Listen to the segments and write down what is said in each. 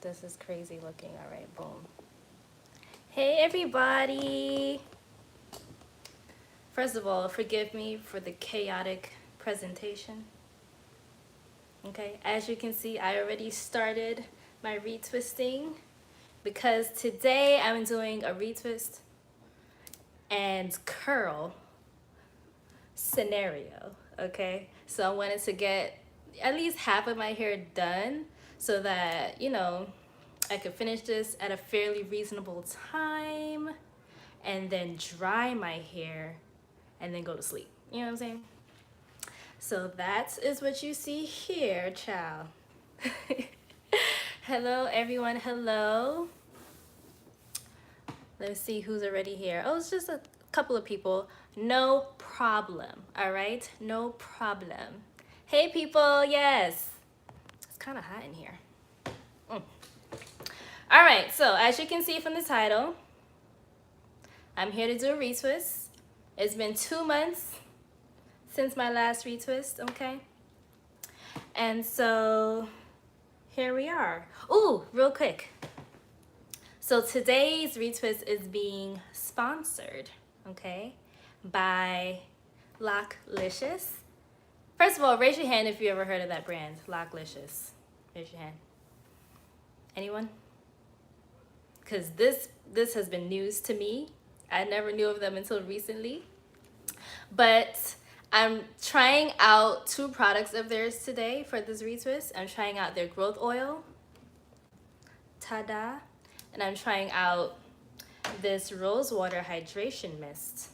This is crazy looking. All right, boom. Hey, everybody. First of all, forgive me for the chaotic presentation. Okay, as you can see, I already started my retwisting because today I'm doing a retwist and curl scenario. Okay, so I wanted to get at least half of my hair done so that, you know, I could finish this at a fairly reasonable time and then dry my hair and then go to sleep. You know what I'm saying? So that is what you see here, child. Hello, everyone. Hello. Let's see who's already here. Oh, it's just a couple of people. No problem. All right? No problem. Hey, people. Yes. It's kind of hot in here. All right. So as you can see from the title, I'm here to do a retwist. It's been 2 months since my last retwist, okay? And so here we are. Ooh, real quick. So today's retwist is being sponsored, okay, by Loclicious. First of all, raise your hand if you ever heard of that brand, Loclicious. Raise your hand. Anyone? Because this has been news to me. I never knew of them until recently. But I'm trying out 2 products of theirs today for this retwist. I'm trying out their growth oil. Ta-da. And I'm trying out this rose water hydration mist.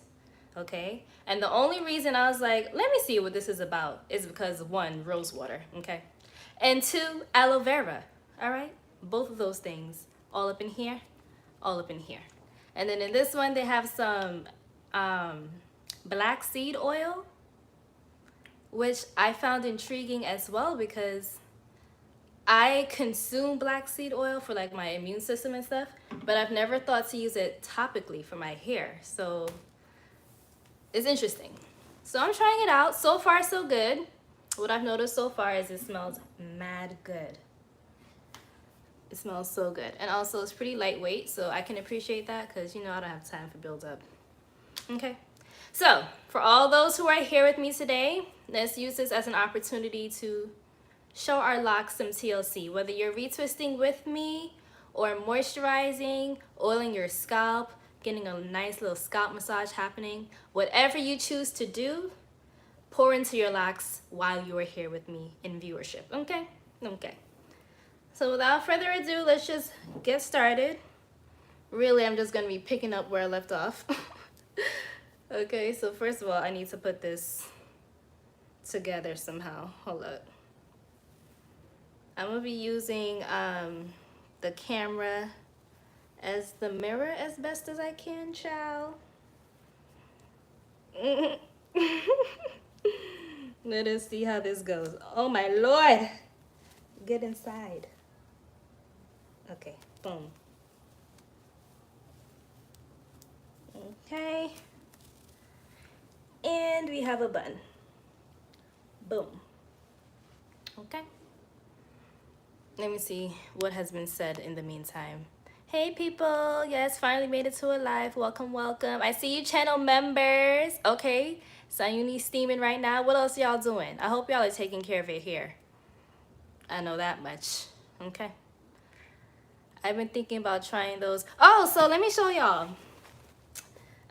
Okay? And the only reason I was like, let me see what this is about is because 1, rose water, okay? And 2, aloe vera. All right? Both of those things. All up in here, all up in here. And then in this one, they have some black seed oil, which I found intriguing as well because I consume black seed oil for like my immune system and stuff, but I've never thought to use it topically for my hair. So it's interesting. So I'm trying it out. So far, so good. What I've noticed so far is it smells mad good. It smells so good. And also it's pretty lightweight, so I can appreciate that because, you know, I don't have time for build up. Okay. So for all those who are here with me today, let's use this as an opportunity to show our locks some TLC. Whether you're retwisting with me or moisturizing, oiling your scalp, getting a nice little scalp massage happening, whatever you choose to do, pour into your locks while you are here with me in viewership. Okay? Okay. So without further ado, let's just get started. Really, I'm just going to be picking up where I left off. Okay, so first of all, I need to put this together somehow. Hold up. I'm going to be using the camera as the mirror as best as I can, child. Let us see how this goes. Oh my Lord. Get inside. Okay, boom. Okay. And we have a bun. Boom. Okay. Let me see what has been said in the meantime. Hey people, yes, finally made it to a live. Welcome, welcome. I see you channel members. Okay, Sayuni steaming right now. What else y'all doing? I hope y'all are taking care of it here. I know that much. Okay. I've been thinking about trying those. Oh, so let me show y'all.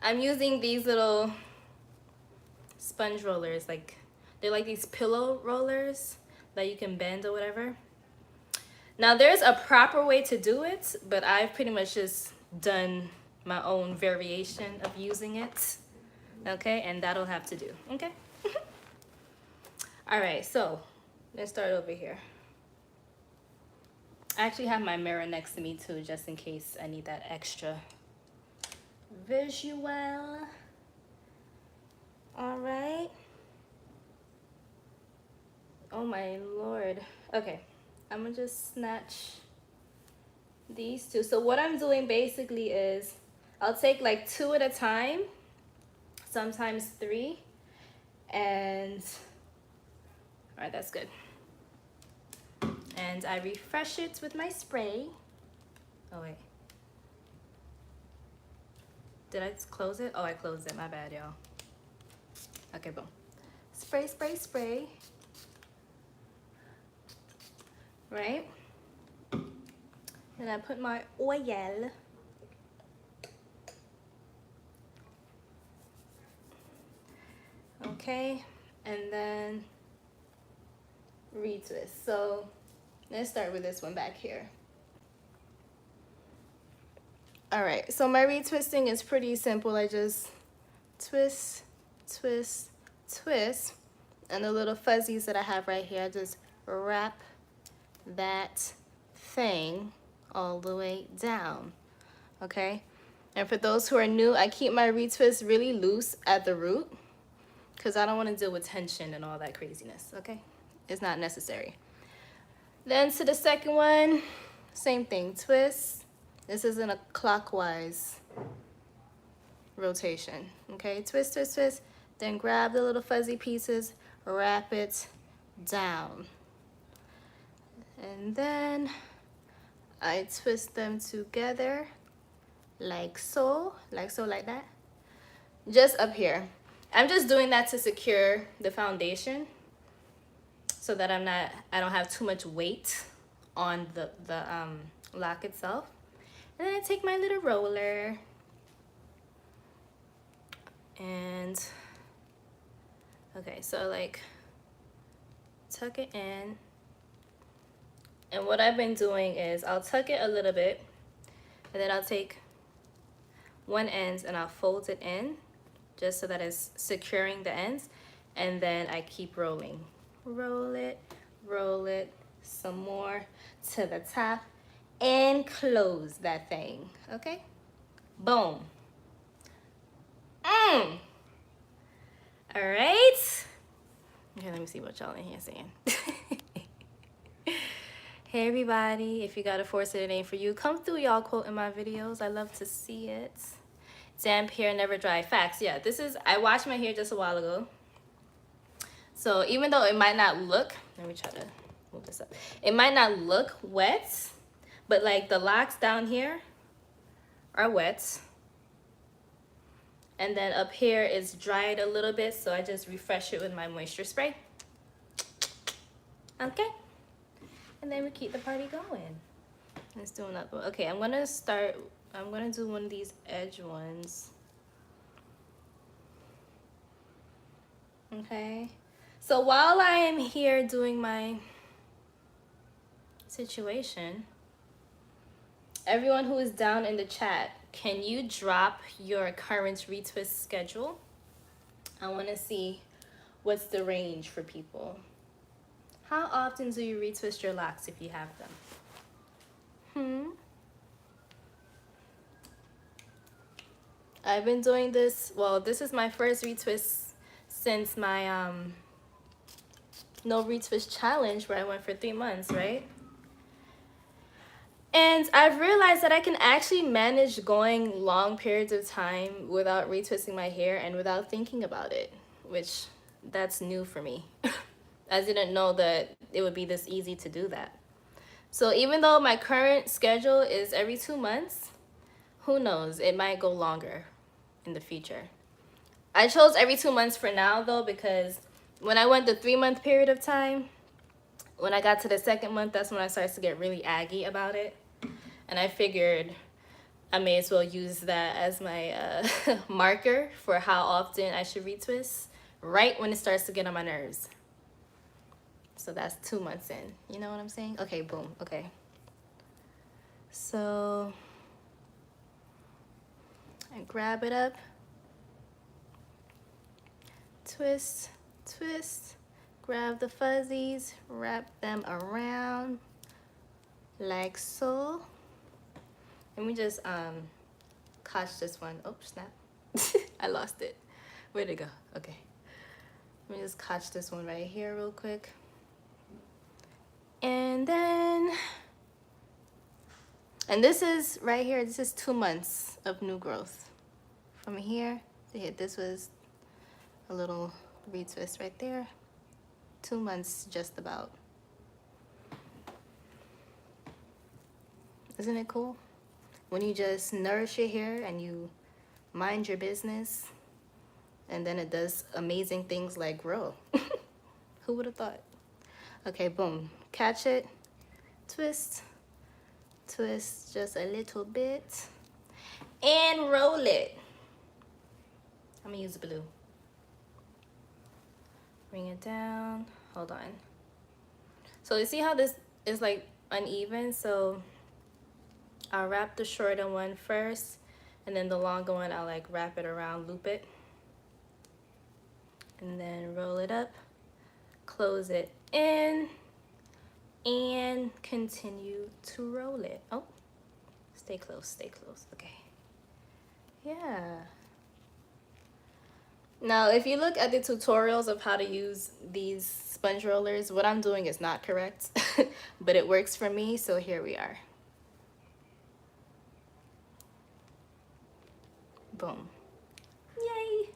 I'm using these little sponge rollers. Like, they're like these pillow rollers that you can bend or whatever. Now, there's a proper way to do it, but I've pretty much just done my own variation of using it. Okay, and that'll have to do. Okay. All right, so let's start over here. I actually have my mirror next to me too, just in case I need that extra visual. All right. Oh my Lord. Okay, I'm gonna just snatch these 2. So what I'm doing basically is I'll take like 2 at a time, sometimes 3, and all right, that's good. And I refresh it with my spray. Oh wait. Did I just close it? Oh, I closed it, my bad, y'all. Okay, boom. Spray, spray, spray. Right? And I put my oil. Okay, and then retwist. So let's start with this one back here. All right, so my retwisting is pretty simple. I just twist, twist, twist, and the little fuzzies that I have right here, I just wrap that thing all the way down, okay? And for those who are new, I keep my retwist really loose at the root because I don't want to deal with tension and all that craziness, okay? It's not necessary. Then to the second one, same thing, twist. This is in a clockwise rotation, okay? Twist, twist, twist, then grab the little fuzzy pieces, wrap it down. And then I twist them together like so, like that. Just up here. I'm just doing that to secure the foundation so that I don't have too much weight on the lock itself. And then I take my little roller and okay, so like tuck it in. And what I've been doing is I'll tuck it a little bit and then I'll take one end and I'll fold it in just so that it's securing the ends, and then I keep rolling. Roll it some more to the top and close that thing, okay? Boom. All right. Okay, let me see what y'all in here saying. Hey everybody, if you got a force it ain't for you, come through, y'all quoting my videos. I love to see it. Damp hair never dry. Facts. Yeah, this is, I washed my hair just a while ago. So even though it might not look, let me try to move this up. It might not look wet, but like the locks down here are wet. And then up here is dried a little bit, so I just refresh it with my moisture spray. Okay. And then we keep the party going. Let's do another one. Okay, I'm gonna do one of these edge ones. Okay. So while I am here doing my situation, everyone who is down in the chat, can you drop your current retwist schedule? I wanna see what's the range for people. How often do you retwist your locks if you have them? I've been doing this, well, this is my first retwist since my no retwist challenge where I went for 3 months, right? And I've realized that I can actually manage going long periods of time without retwisting my hair and without thinking about it, which that's new for me. I didn't know that it would be this easy to do that. So even though my current schedule is every 2 months, who knows, it might go longer in the future. I chose every 2 months for now though, because when I went the 3-month period of time, when I got to the 2nd month, that's when I started to get really aggy about it. And I figured I may as well use that as my marker for how often I should retwist, right when it starts to get on my nerves. So that's 2 months in. You know what I'm saying? Okay, boom. Okay. So I grab it up, twist, twist, grab the fuzzies, wrap them around like so. Let me just catch this one. Oh, snap. I lost it. Where'd it go? Okay. Let me just catch this one right here real quick. And then, and this is right here, this is 2 months of new growth. From here to here, this was a little retwist right there. 2 months just about. Isn't it cool? When you just nourish your hair and you mind your business, and then it does amazing things like grow. Who would have thought? Okay, boom. Catch it, twist, twist just a little bit, and roll it. I'm gonna use blue. Bring it down. Hold on. So you see how this is like uneven? So I'll wrap the shorter one first, and then the longer one I'll like wrap it around, loop it, and then roll it up, close it in, and continue to roll it. Oh, stay close, stay close. Okay. Yeah. Now, if you look at the tutorials of how to use these sponge rollers, what I'm doing is not correct, but it works for me, so here we are. Boom. Yay!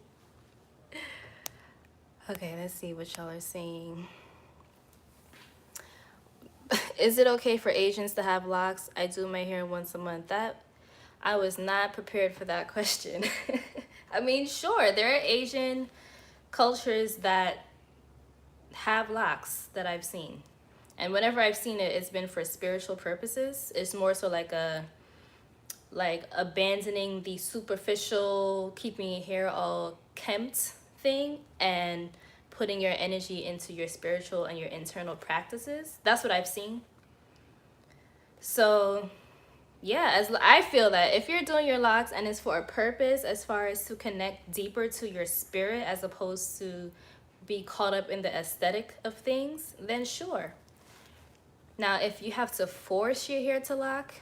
Okay, let's see what y'all are saying. Is it okay for Asians to have locks? I do my hair once a month. I was not prepared for that question. I mean, sure, there are Asian cultures that have locks that I've seen. And whenever I've seen it, it's been for spiritual purposes. It's more so like abandoning the superficial, keeping your hair all kempt thing and putting your energy into your spiritual and your internal practices. That's what I've seen. So yeah, as I feel that if you're doing your locks and it's for a purpose, as far as to connect deeper to your spirit as opposed to be caught up in the aesthetic of things, then sure. Now, if you have to force your hair to lock,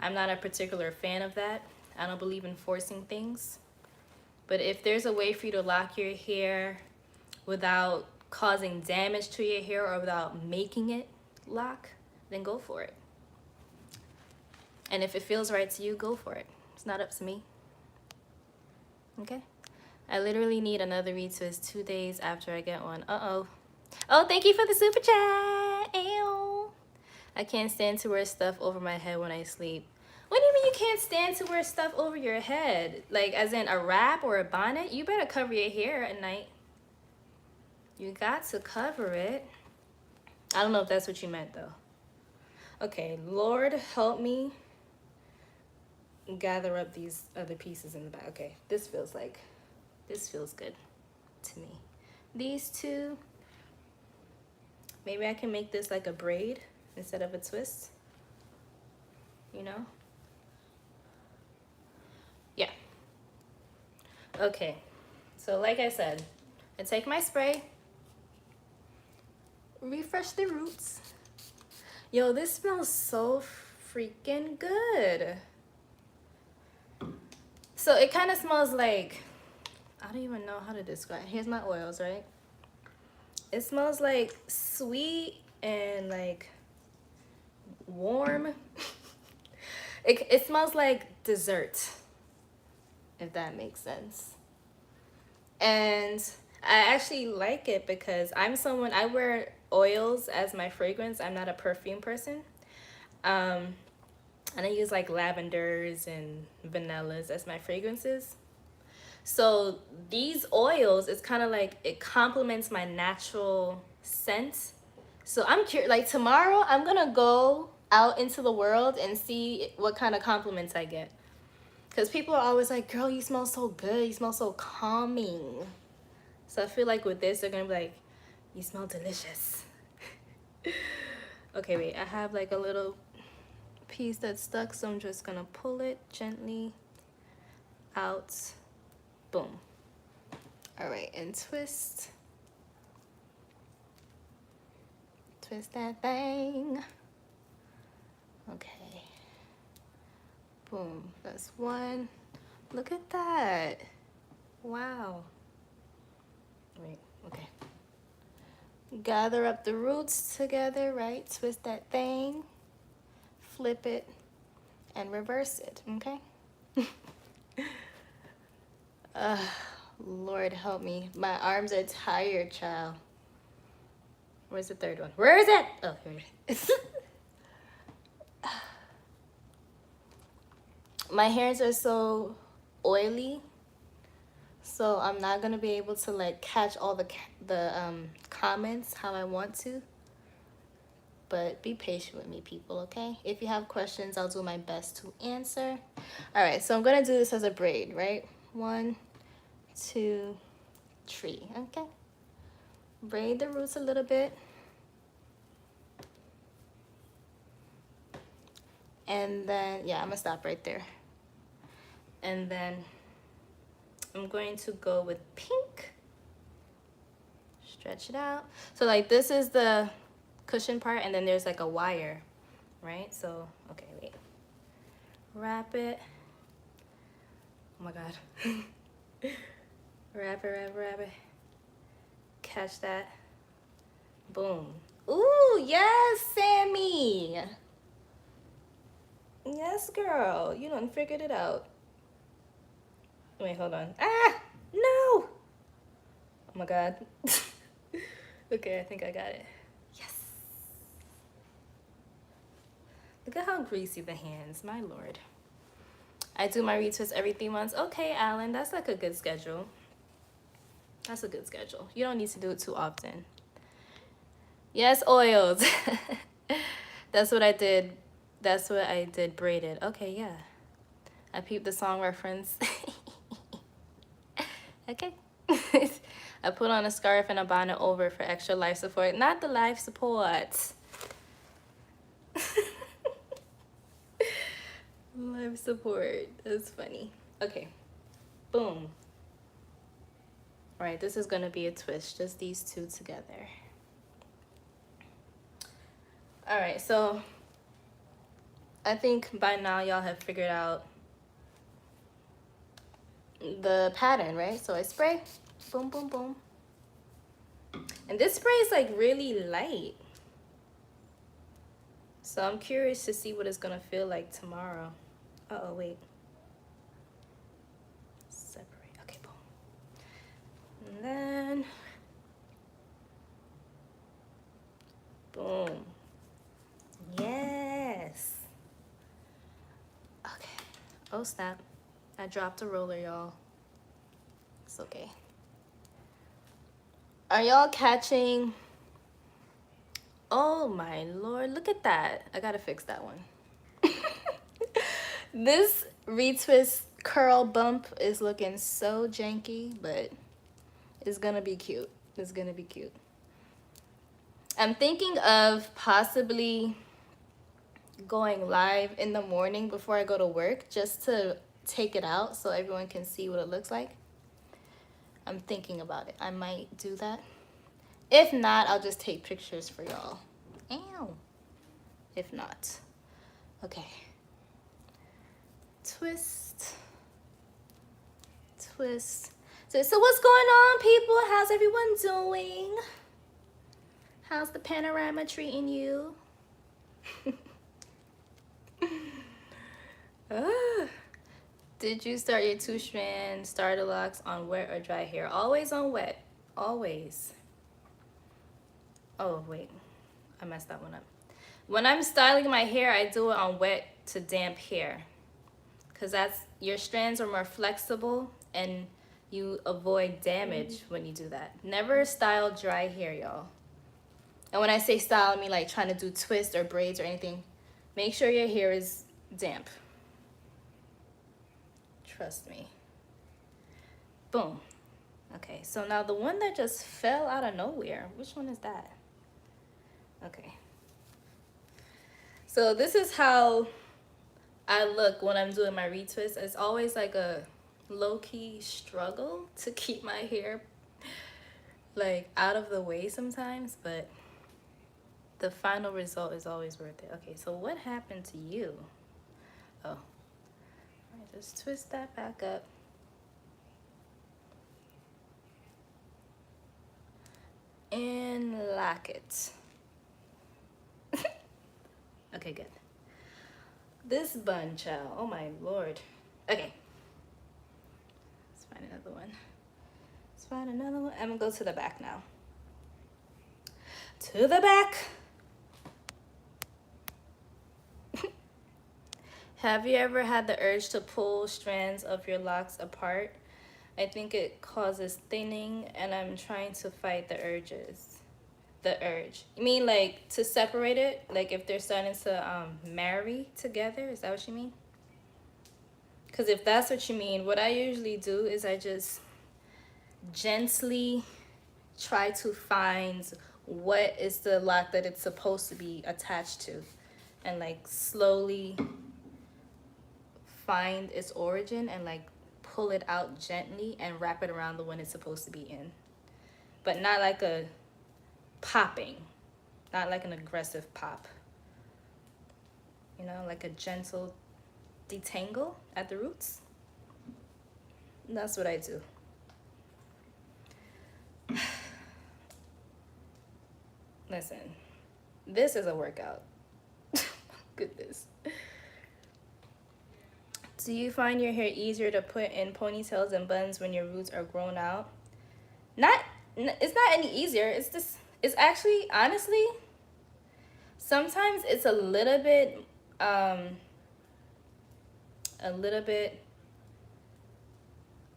I'm not a particular fan of that. I don't believe in forcing things. But if there's a way for you to lock your hair without causing damage to your hair or without making it lock, then go for it. And if it feels right to you, go for it. It's not up to me. Okay? I literally need another retwist 2 days after I get one. Uh-oh. Oh, thank you for the super chat. Ew. I can't stand to wear stuff over my head when I sleep. What do you mean you can't stand to wear stuff over your head? Like, as in a wrap or a bonnet? You better cover your hair at night. You got to cover it. I don't know if that's what you meant, though. Okay, Lord, help me gather up these other pieces in the back. Okay, this feels good to me. These two, maybe I can make this like a braid instead of a twist, you know? Yeah. Okay, so like I said, I take my spray, refresh the roots. Yo, this smells so freaking good. So it kind of smells like, I don't even know how to describe. Here's my oils, right? It smells like sweet and like warm. It smells like dessert, if that makes sense. And I actually like it because I'm someone, I wear oils as my fragrance. I'm not a perfume person. And I use like lavenders and vanillas as my fragrances. So these oils, it's kind of like it complements my natural scent. So I'm curious, like tomorrow I'm gonna go out into the world and see what kind of compliments I get. Because people are always like, girl, you smell so good, you smell so calming. So I feel like with this, they're gonna be like, you smell delicious. Okay, wait, I have like a little piece that's stuck, so I'm just gonna pull it gently out. Boom. All right, and twist. Twist that thing. Okay. Boom, that's one. Look at that. Wow. Wait, okay. Gather up the roots together, right? Twist that thing. Flip it and reverse it, okay? Lord help me. My arms are tired, child. Where's the third one? Where is it? Oh, here it is. my hairs are so oily, so I'm not gonna be able to like catch all the comments how I want to. But be patient with me, people, okay? If you have questions, I'll do my best to answer. All right, so I'm gonna do this as a braid, right? 1, 2, 3, okay? Braid the roots a little bit. And then, yeah, I'm gonna stop right there. And then I'm going to go with pink. Stretch it out. So like this is the cushion part, and then there's like a wire, right? So, okay, wait. Wrap it. Oh my God. Wrap it. Catch that. Boom. Ooh, yes, Sammy. Yes, girl. You done figured it out. Wait, hold on. Ah, no. Oh my God. Okay, I think I got it. Yes. Look at how greasy the hands, my Lord. I do my retwist every 3 months. Okay, Alan, that's like a good schedule. That's a good schedule. You don't need to do it too often. Yes, oils. That's what I did. That's what I did braided. Okay, yeah. I peeped the song reference. Okay. I put on a scarf and a bonnet over for extra life support. Not the life support. Life support. That's funny. Okay. Boom. All right, this is going to be a twist. Just these two together. All right, so I think by now y'all have figured out the pattern, right? So I spray. Boom, boom, boom. And this spray is like really light. So I'm curious to see what it's gonna feel like tomorrow. Uh-oh, wait. Separate, okay, boom. And then, boom. Yes. Okay, oh snap. I dropped a roller, y'all. It's okay. Are y'all catching? Oh my Lord, look at that. I gotta fix that one. This retwist curl bump is looking so janky, but it's gonna be cute. It's gonna be cute. I'm thinking of possibly going live in the morning before I go to work just to take it out so everyone can see what it looks like. I'm thinking about it. I might do that. If not, I'll just take pictures for y'all. Ow. If not. Okay. Twist. Twist. So what's going on, people? How's everyone doing? How's the panorama treating you? Did you start your 2-strand starter locks on wet or dry hair? Always on wet. Always. Oh, wait. I messed that one up. When I'm styling my hair, I do it on wet to damp hair. Because your strands are more flexible and you avoid damage when you do that. Never style dry hair, y'all. And when I say style, I mean like trying to do twists or braids or anything. Make sure your hair is damp. Trust me. Boom. Okay, so now the one that just fell out of nowhere, which one is that? Okay. So this is how I look when I'm doing my retwist. It's always like a low-key struggle to keep my hair like out of the way sometimes, but the final result is always worth it. Okay, so what happened to you? Oh, all right, just twist that back up. And lock it. Okay, good. This bun, child. Oh my Lord. Okay. Let's find another one. Let's find another one. I'm gonna go to the back now. To the back. Have you ever had the urge to pull strands of your locks apart? I think it causes thinning, and I'm trying to fight the urges. The urge. You mean like to separate it? Like if they're starting to marry together? Is that what you mean? Because if that's what you mean, what I usually do is I just gently try to find what is the lock that it's supposed to be attached to, and like slowly find its origin and like pull it out gently and wrap it around the one it's supposed to be in. But not like a popping, not like an aggressive pop. You know, like a gentle detangle at the roots. And that's what I do. Listen, this is a workout. Goodness. Do you find your hair easier to put in ponytails and buns when your roots are grown out? It's not any easier. It's actually, honestly, sometimes it's a little bit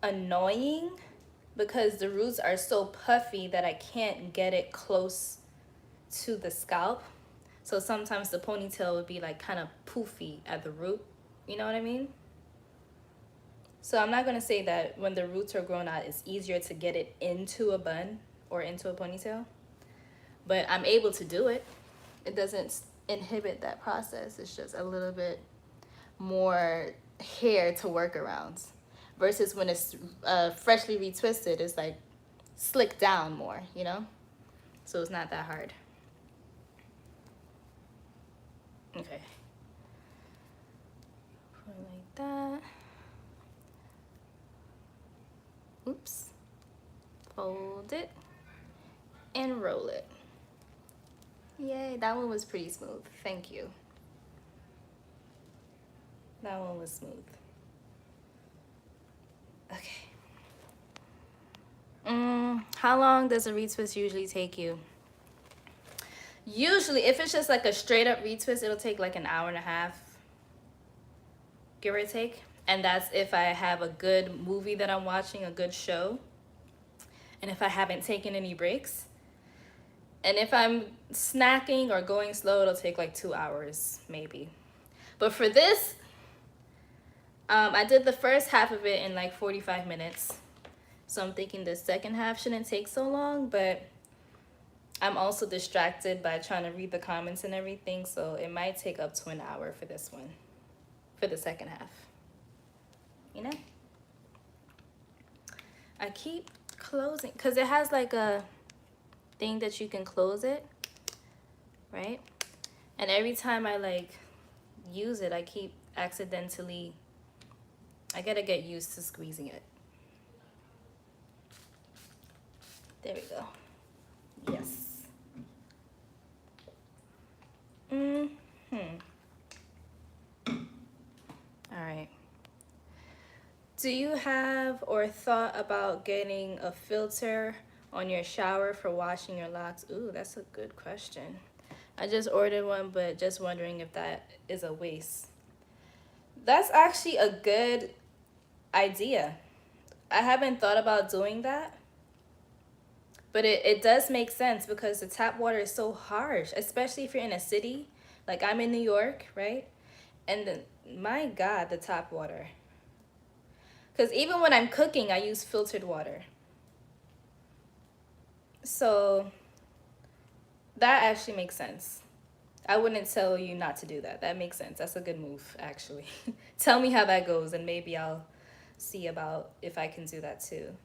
annoying because the roots are so puffy that I can't get it close to the scalp. So sometimes the ponytail would be like kind of poofy at the root. You know what I mean? So I'm not going to say that when the roots are grown out, it's easier to get it into a bun or into a ponytail. But I'm able to do it. It doesn't inhibit that process. It's just a little bit more hair to work around. Versus when it's freshly retwisted, it's like slicked down more, you know? So it's not that hard. Okay. Put it like that. Oops. Fold it and roll it. Yay, that one was pretty smooth. Thank you. That one was smooth. Okay. How long does a retwist usually take you? Usually, if it's just like a straight up retwist, it'll take like an hour and a half, give or take. And that's if I have a good movie that I'm watching, a good show, and if I haven't taken any breaks. And if I'm snacking or going slow, it'll take like 2 hours, maybe. But for this, I did the first half of it in like 45 minutes. So I'm thinking the second half shouldn't take so long, but I'm also distracted by trying to read the comments and everything. So it might take up to an hour for this one, for the second half. You know? I keep closing, because it has like a thing that you can close it, right? And every time I like use it, I keep accidentally, I gotta get used to squeezing it. There we go. Yes. All right. Do you have or thought about getting a filter on your shower for washing your locks? Ooh, that's a good question. I just ordered one, but just wondering if that is a waste. That's actually a good idea. I haven't thought about doing that, but it does make sense because the tap water is so harsh, especially if you're in a city. Like I'm in New York, right? And my God, the tap water. Because even when I'm cooking, I use filtered water. So that actually makes sense. I wouldn't tell you not to do that. That makes sense. That's a good move, actually. Tell me how that goes, and maybe I'll see about if I can do that too.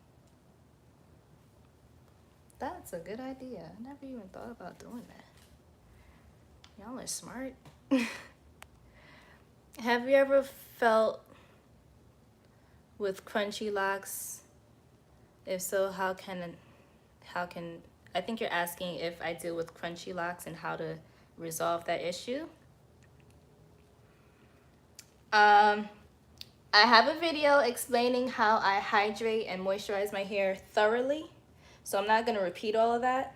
That's a good idea. I never even thought about doing that. Y'all are smart. Have you ever felt with crunchy locks? If so, how can I think you're asking if I deal with crunchy locks and how to resolve that issue. I have a video explaining how I hydrate and moisturize my hair thoroughly, so I'm not going to repeat all of that.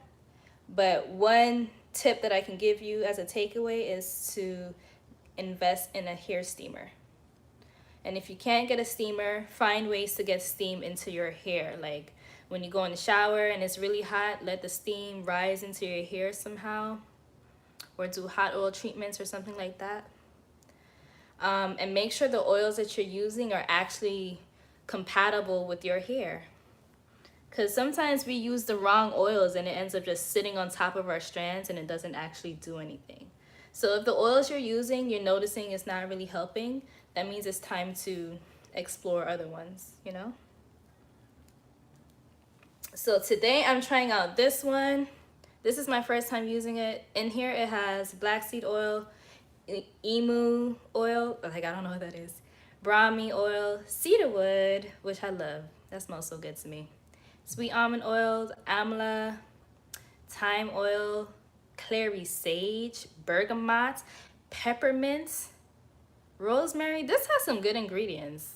But one tip that I can give you as a takeaway is to invest in a hair steamer. And if you can't get a steamer, find ways to get steam into your hair. Like when you go in the shower and it's really hot, let the steam rise into your hair somehow, or do hot oil treatments or something like that. And make sure the oils that you're using are actually compatible with your hair. Because sometimes we use the wrong oils and it ends up just sitting on top of our strands and it doesn't actually do anything. So if the oils you're using, you're noticing it's not really helping, that means it's time to explore other ones, you know? So today I'm trying out this one. This is my first time using it. In here it has black seed oil, emu oil, like I don't know what that is, brahmi oil, cedarwood, which I love. That smells so good to me. Sweet almond oil, amla, thyme oil, clary sage, bergamot, peppermint, rosemary. This has some good ingredients.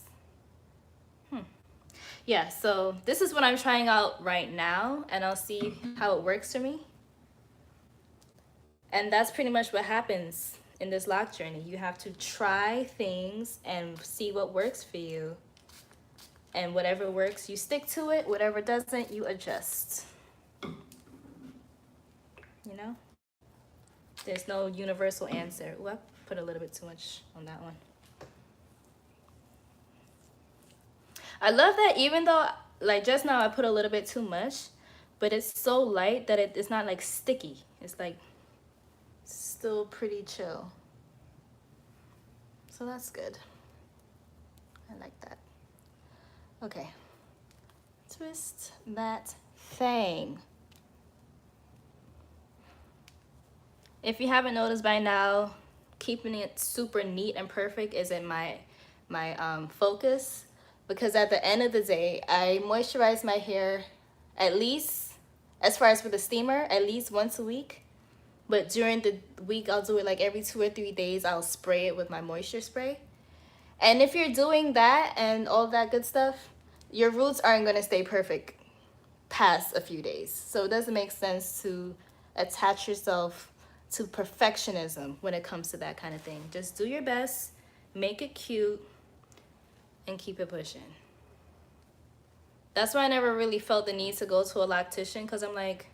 Yeah, so this is what I'm trying out right now, and I'll see how it works for me. And that's pretty much what happens in this lock journey. You have to try things and see what works for you. And whatever works, you stick to it. Whatever doesn't, you adjust. You know? There's no universal answer. Ooh, I put a little bit too much on that one. I love that even though, like just now, I put a little bit too much, but it's so light that it's not like sticky. It's like still pretty chill. So that's good. I like that. Okay. Twist that thing. If you haven't noticed by now, keeping it super neat and perfect isn't my focus, because at the end of the day, I moisturize my hair at least, as far as for the steamer, at least once a week. But during the week, I'll do it like every 2 or 3 days. I'll spray it with my moisture spray. And if you're doing that and all that good stuff, your roots aren't going to stay perfect past a few days. So it doesn't make sense to attach yourself to perfectionism when it comes to that kind of thing. Just do your best, make it cute, and keep it pushing. That's why I never really felt the need to go to a loctician, because I'm like,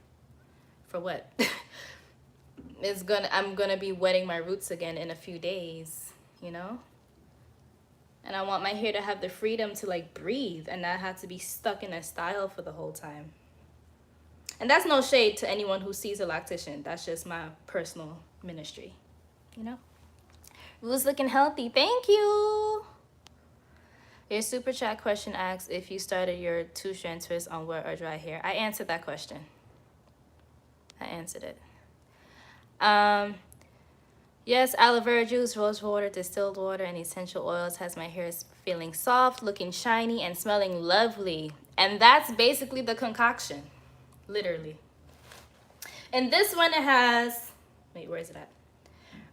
for what? I'm gonna be wetting my roots again in a few days, you know? And I want my hair to have the freedom to like breathe and not have to be stuck in a style for the whole time. And that's no shade to anyone who sees a loctician. That's just my personal ministry, you know? Roots looking healthy. Thank you. Your super chat question asks if you started your 2-strand twist on wet or dry hair. I answered that question. I answered it. Yes, aloe vera juice, rose water, distilled water, and essential oils has my hair feeling soft, looking shiny, and smelling lovely. And that's basically the concoction, literally. And this one, it has, wait, where is it at?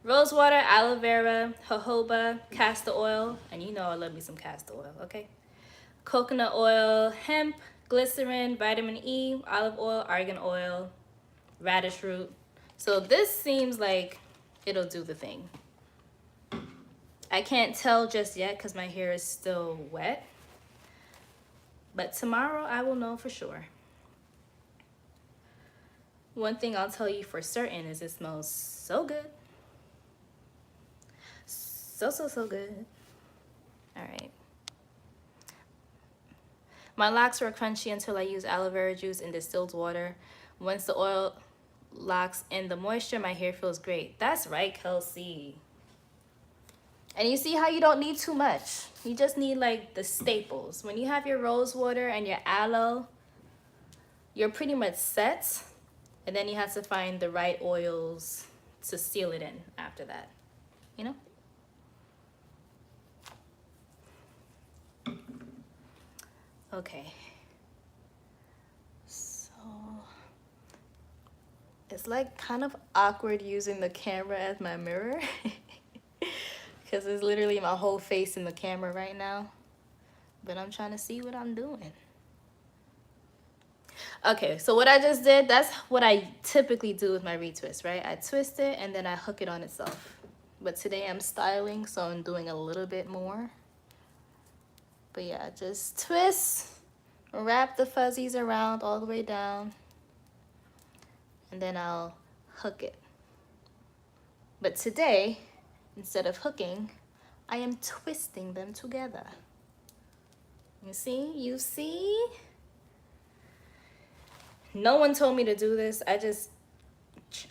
Rose water, aloe vera, jojoba, castor oil, and you know I love me some castor oil, okay? Coconut oil, hemp, glycerin, vitamin E, olive oil, argan oil, radish root. So this seems like it'll do the thing. I can't tell just yet because my hair is still wet. But tomorrow I will know for sure. One thing I'll tell you for certain is it smells so good. So good. All right. My locks were crunchy until I used aloe vera juice and distilled water. Once the oil locks in the moisture, my hair feels great. That's right, Kelsey. And you see how you don't need too much. You just need like the staples. When you have your rose water and your aloe, you're pretty much set. And then you have to find the right oils to seal it in after that, you know? Okay. So it's like kind of awkward using the camera as my mirror because it's literally my whole face in the camera right now. But I'm trying to see what I'm doing. Okay, so what I just did, that's what I typically do with my retwist, right? I twist it and then I hook it on itself. But today I'm styling, so I'm doing a little bit more. But yeah, just twist, wrap the fuzzies around all the way down, and then I'll hook it. But today, instead of hooking, I am twisting them together. You see? You see? No one told me to do this.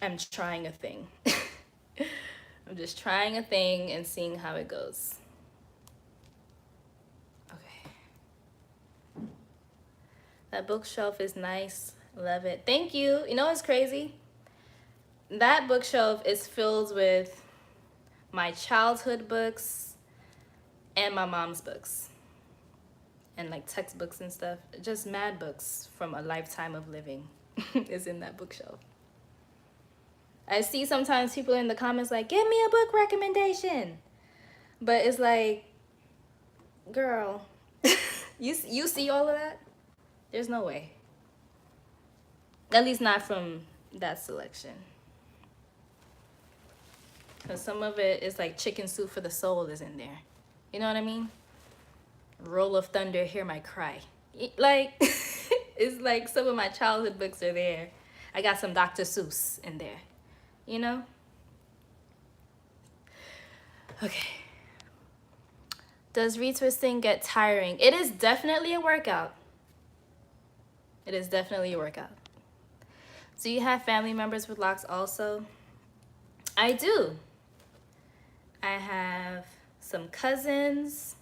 I'm trying a thing. I'm just trying a thing and seeing how it goes. Okay. That bookshelf is nice. Love it. Thank you. You know what's crazy? That bookshelf is filled with my childhood books and my mom's books. And like textbooks and stuff. Just mad books from a lifetime of living is in that bookshelf. I see sometimes people in the comments like, give me a book recommendation. But it's like, girl, you see all of that? There's no way. At least not from that selection. Because some of it is like chicken soup for the soul is in there. You know what I mean? Roll of Thunder, Hear My Cry. Like, it's like some of my childhood books are there. I got some Dr. Seuss in there. You know? Okay. Does retwisting get tiring? It is definitely a workout. It is definitely a workout. Do you have family members with locks also? I do. I have some cousins.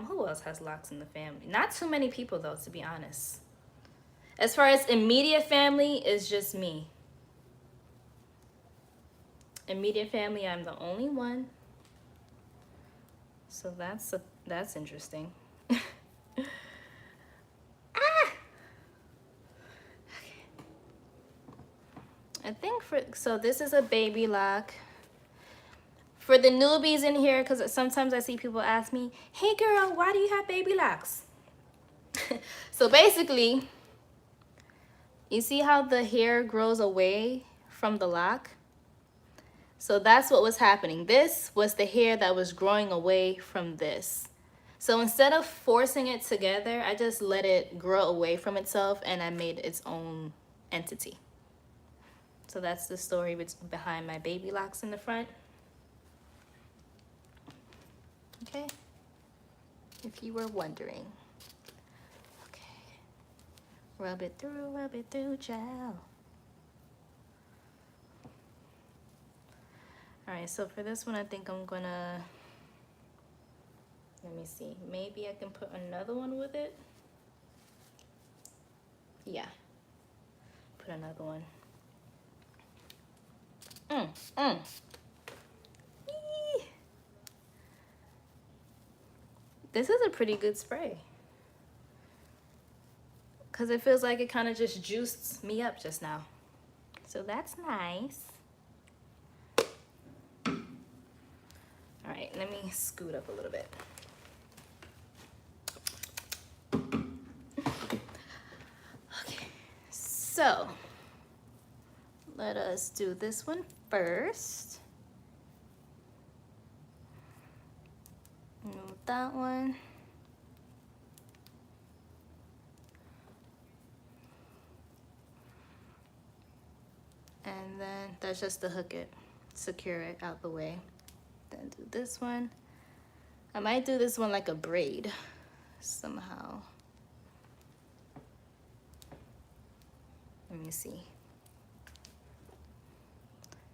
Who else has locks in the family? Not too many people though, to be honest. As far as immediate family, it's just me. Immediate family, I'm the only one. So that's interesting. Okay. I think so this is a baby lock. For the newbies in here, because sometimes I see people ask me, hey girl, why do you have baby locks? So basically, you see how the hair grows away from the lock? So that's what was happening. This was the hair that was growing away from this. So instead of forcing it together, I just let it grow away from itself and I made its own entity. So that's the story behind my baby locks in the front. Okay, if you were wondering. Okay, rub it through, gel. All right, so for this one, I think I'm gonna, let me see, maybe I can put another one with it. Yeah, put another one. This is a pretty good spray. Because it feels like it kind of just juiced me up just now. So that's nice. All right, let me scoot up a little bit. Okay, so let us do this one first. Move that one. And then that's just to hook it, secure it out the way. Then do this one. I might do this one like a braid somehow. Let me see.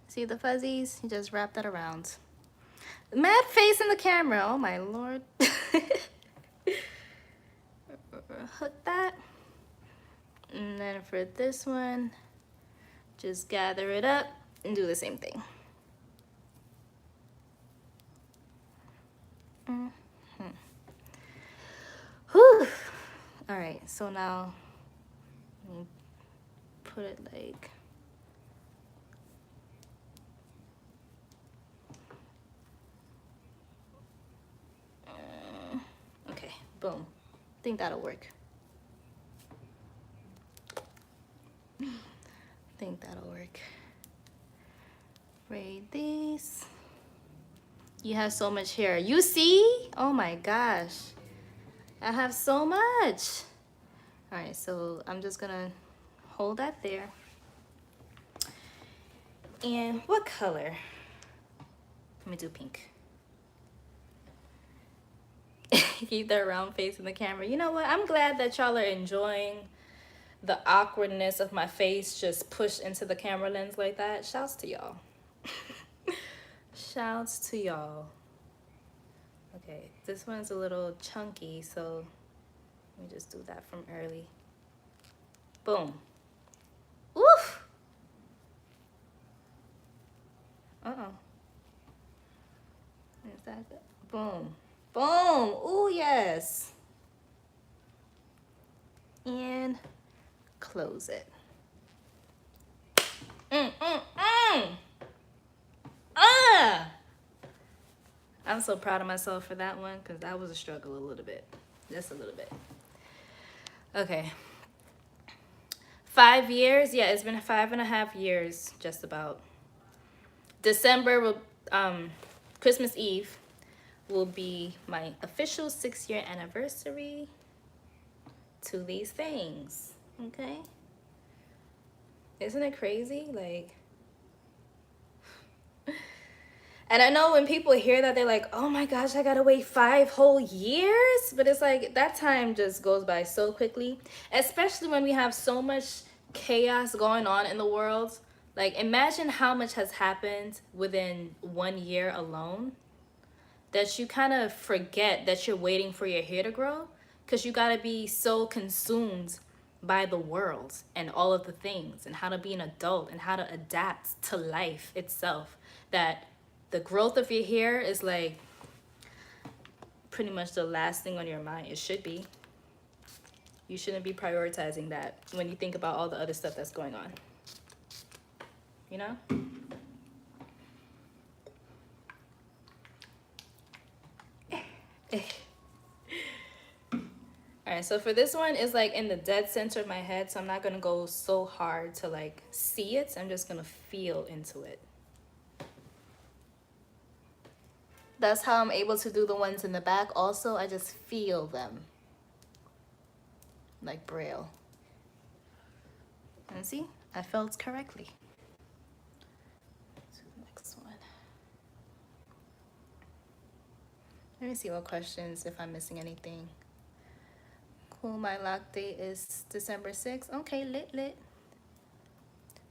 See the fuzzies? You just wrap that around. Mad face in the camera, oh my lord. Hook that. And then for this one, just gather it up and do the same thing. Whew. All right, so now put it like, okay, boom. I think that'll work. I think that'll work. Braid these. You have so much hair. You see? Oh my gosh. I have so much. All right, so I'm just gonna hold that there. And what color? Let me do pink. Keep that round face in the camera. You know what? I'm glad that y'all are enjoying the awkwardness of my face just pushed into the camera lens like that. Shouts to y'all. Shouts to y'all. Okay, this one's a little chunky, so let me just do that from early. Boom. Oof. Uh-oh. Is that good? Boom. Boom. Ooh, yes. And close it. I'm so proud of myself for that one because that was a struggle a little bit. Just a little bit. Okay. 5 years. Yeah, it's been 5.5 years, just about. December will, Christmas Eve will be my official 6-year anniversary to these things. Okay. Isn't it crazy? Like, and I know when people hear that, they're like, oh my gosh, I gotta wait 5 whole years. But it's like, that time just goes by so quickly, especially when we have so much chaos going on in the world. Like, imagine how much has happened within 1 year alone that you kind of forget that you're waiting for your hair to grow because you gotta be so consumed by the world and all of the things and how to be an adult and how to adapt to life itself that the growth of your hair is like pretty much the last thing on your mind. It should be. You shouldn't be prioritizing that when you think about all the other stuff that's going on. You know? Alright, so for this one, it's like in the dead center of my head, so I'm not gonna go so hard to like see it. I'm just gonna feel into it. That's how I'm able to do the ones in the back also. I just feel them. Like Braille. And see, I felt correctly. To the next one. Let me see what questions, if I'm missing anything. Cool, my lock date is December 6th. Okay, lit.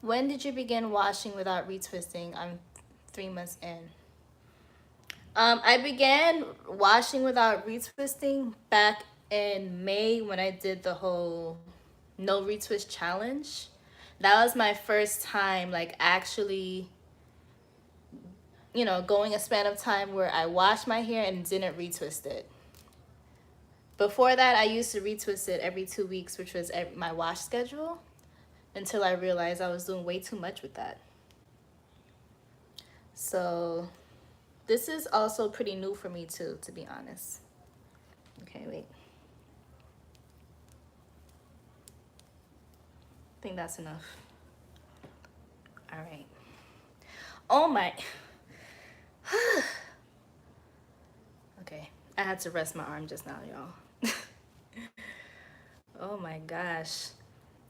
When did you begin washing without retwisting? I'm 3 months in. I began washing without retwisting back in May when I did the whole no retwist challenge. That was my first time like actually, you know, going a span of time where I washed my hair and didn't retwist it. Before that, I used to retwist it every 2 weeks, which was my wash schedule, until I realized I was doing way too much with that. So this is also pretty new for me too, to be honest. Okay, wait. I think that's enough. All right. Oh my. Okay, I had to rest my arm just now, y'all. Oh my gosh.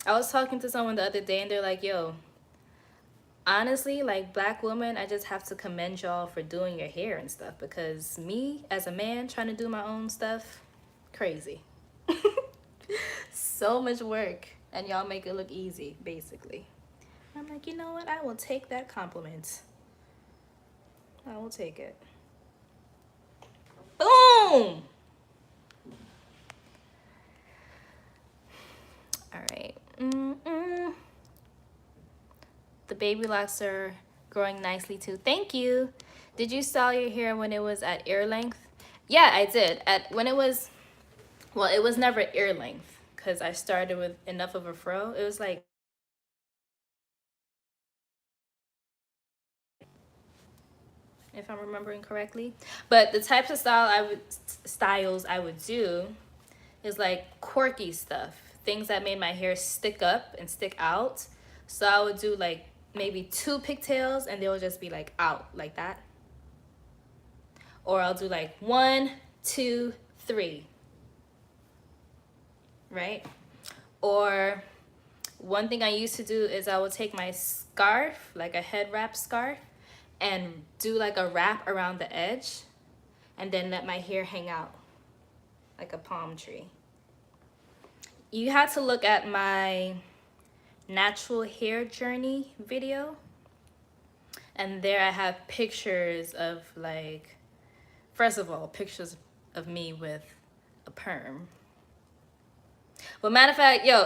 I was talking to someone the other day and they're like, yo, honestly, like Black women, I just have to commend y'all for doing your hair and stuff, because me as a man trying to do my own stuff, crazy. So much work, and y'all make it look easy, basically. I'm like, you know what? I will take that compliment. I will take it. Boom! All right. The baby locks are growing nicely too. Thank you. Did you style your hair when it was at ear length? Yeah, I did. When it was, well, it was never ear length because I started with enough of a fro. It was like, if I'm remembering correctly. But the types of styles I would do is like quirky stuff, things that made my hair stick up and stick out. So I would do like maybe 2 pigtails and they would just be like out like that. or I'll do like 1, 2, 3, right? Or one thing I used to do is I would take my scarf, like a head wrap scarf, and do like a wrap around the edge and then let my hair hang out like a palm tree. You had to look at my natural hair journey video, and there I have pictures of, like, first of all, pictures of me with a perm. Well, matter of fact, yo,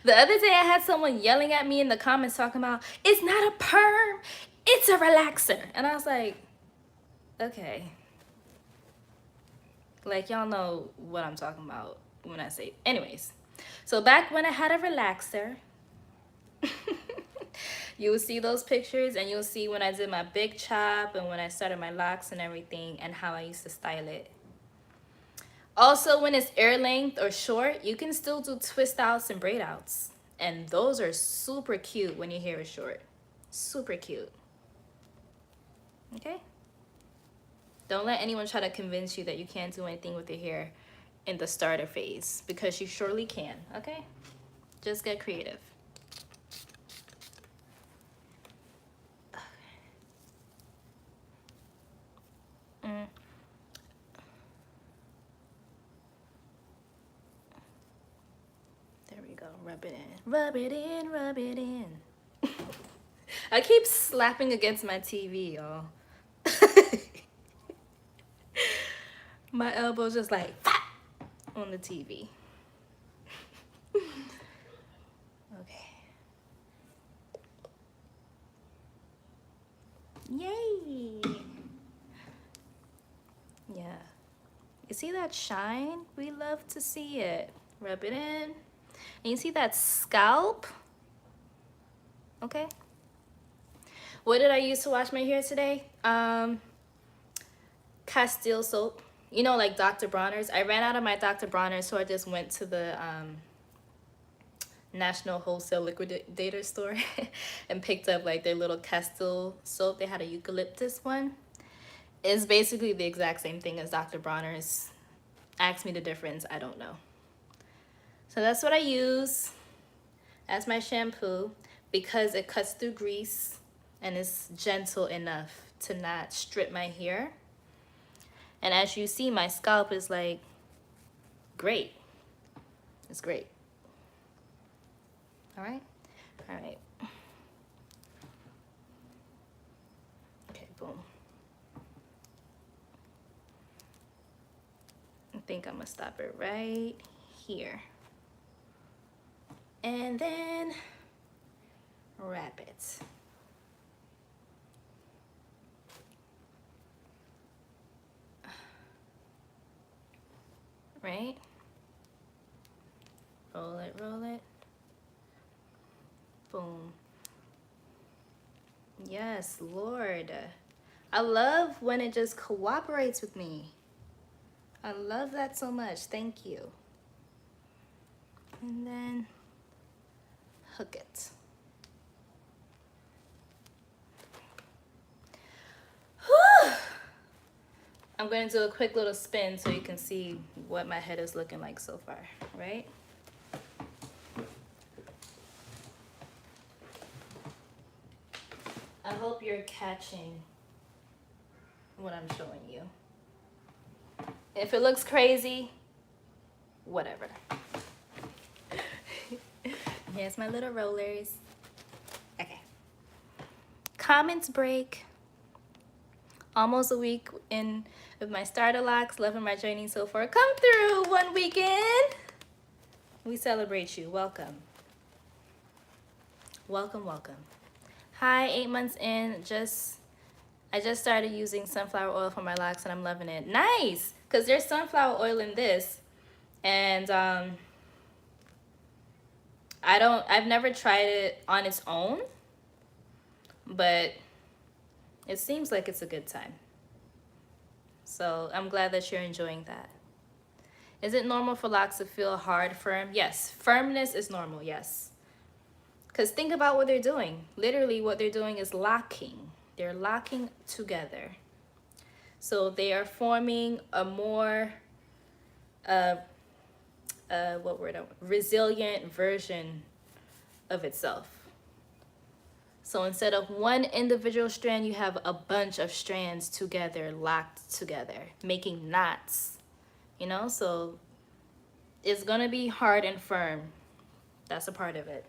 the other day I had someone yelling at me in the comments talking about, it's not a perm, it's a relaxer. And I was like, okay. Like, y'all know what I'm talking about when I say, anyways. So back when I had a relaxer, you will see those pictures, and you'll see when I did my big chop and when I started my locks and everything, and how I used to style it. Also, when it's air length or short, you can still do twist outs and braid outs. And those are super cute when your hair is short. Super cute. Okay? Don't let anyone try to convince you that you can't do anything with your hair in the starter phase, because you surely can, okay? Just get creative. There we go. Rub it in. Rub it in, rub it in. I keep slapping against my TV, y'all. My elbow's just like on the TV. Okay. Yay! Yeah. You see that shine? We love to see it. Rub it in. And you see that scalp? Okay. What did I use to wash my hair today? Castile soap. You know, like Dr. Bronner's. I ran out of my Dr. Bronner's, so I just went to the National Wholesale Liquidator store and picked up like their little Castile soap. They had a eucalyptus one. It's basically the exact same thing as Dr. Bronner's. Ask me the difference, I don't know. So that's what I use as my shampoo, because it cuts through grease and is gentle enough to not strip my hair. And as you see, my scalp is like great. It's great. All right? All right. Okay, boom. I think I'm gonna stop it right here. And then wrap it. Right? Roll it, roll it. Boom. Yes, Lord. I love when it just cooperates with me. I love that so much. Thank you. And then hook it. Whew. I'm going to do a quick little spin so you can see what my head is looking like so far, right? I hope you're catching what I'm showing you. If it looks crazy, whatever. Here's my little rollers. Okay. Comments break. Almost a week in with my starter locks, loving my journey so far. Come through one weekend. We celebrate you. Welcome. Welcome, welcome. Hi, 8 months in. I just started using sunflower oil for my locks and I'm loving it. Nice, because there's sunflower oil in this, and I've never tried it on its own, but it seems like it's a good time. So I'm glad that you're enjoying that. Is it normal for locks to feel hard, firm? Yes, firmness is normal, yes. Because think about what they're doing. Literally what they're doing is locking. They're locking together. So they are forming a more resilient version of itself. So instead of one individual strand, you have a bunch of strands together, locked together, making knots, you know? So it's gonna be hard and firm. That's a part of it.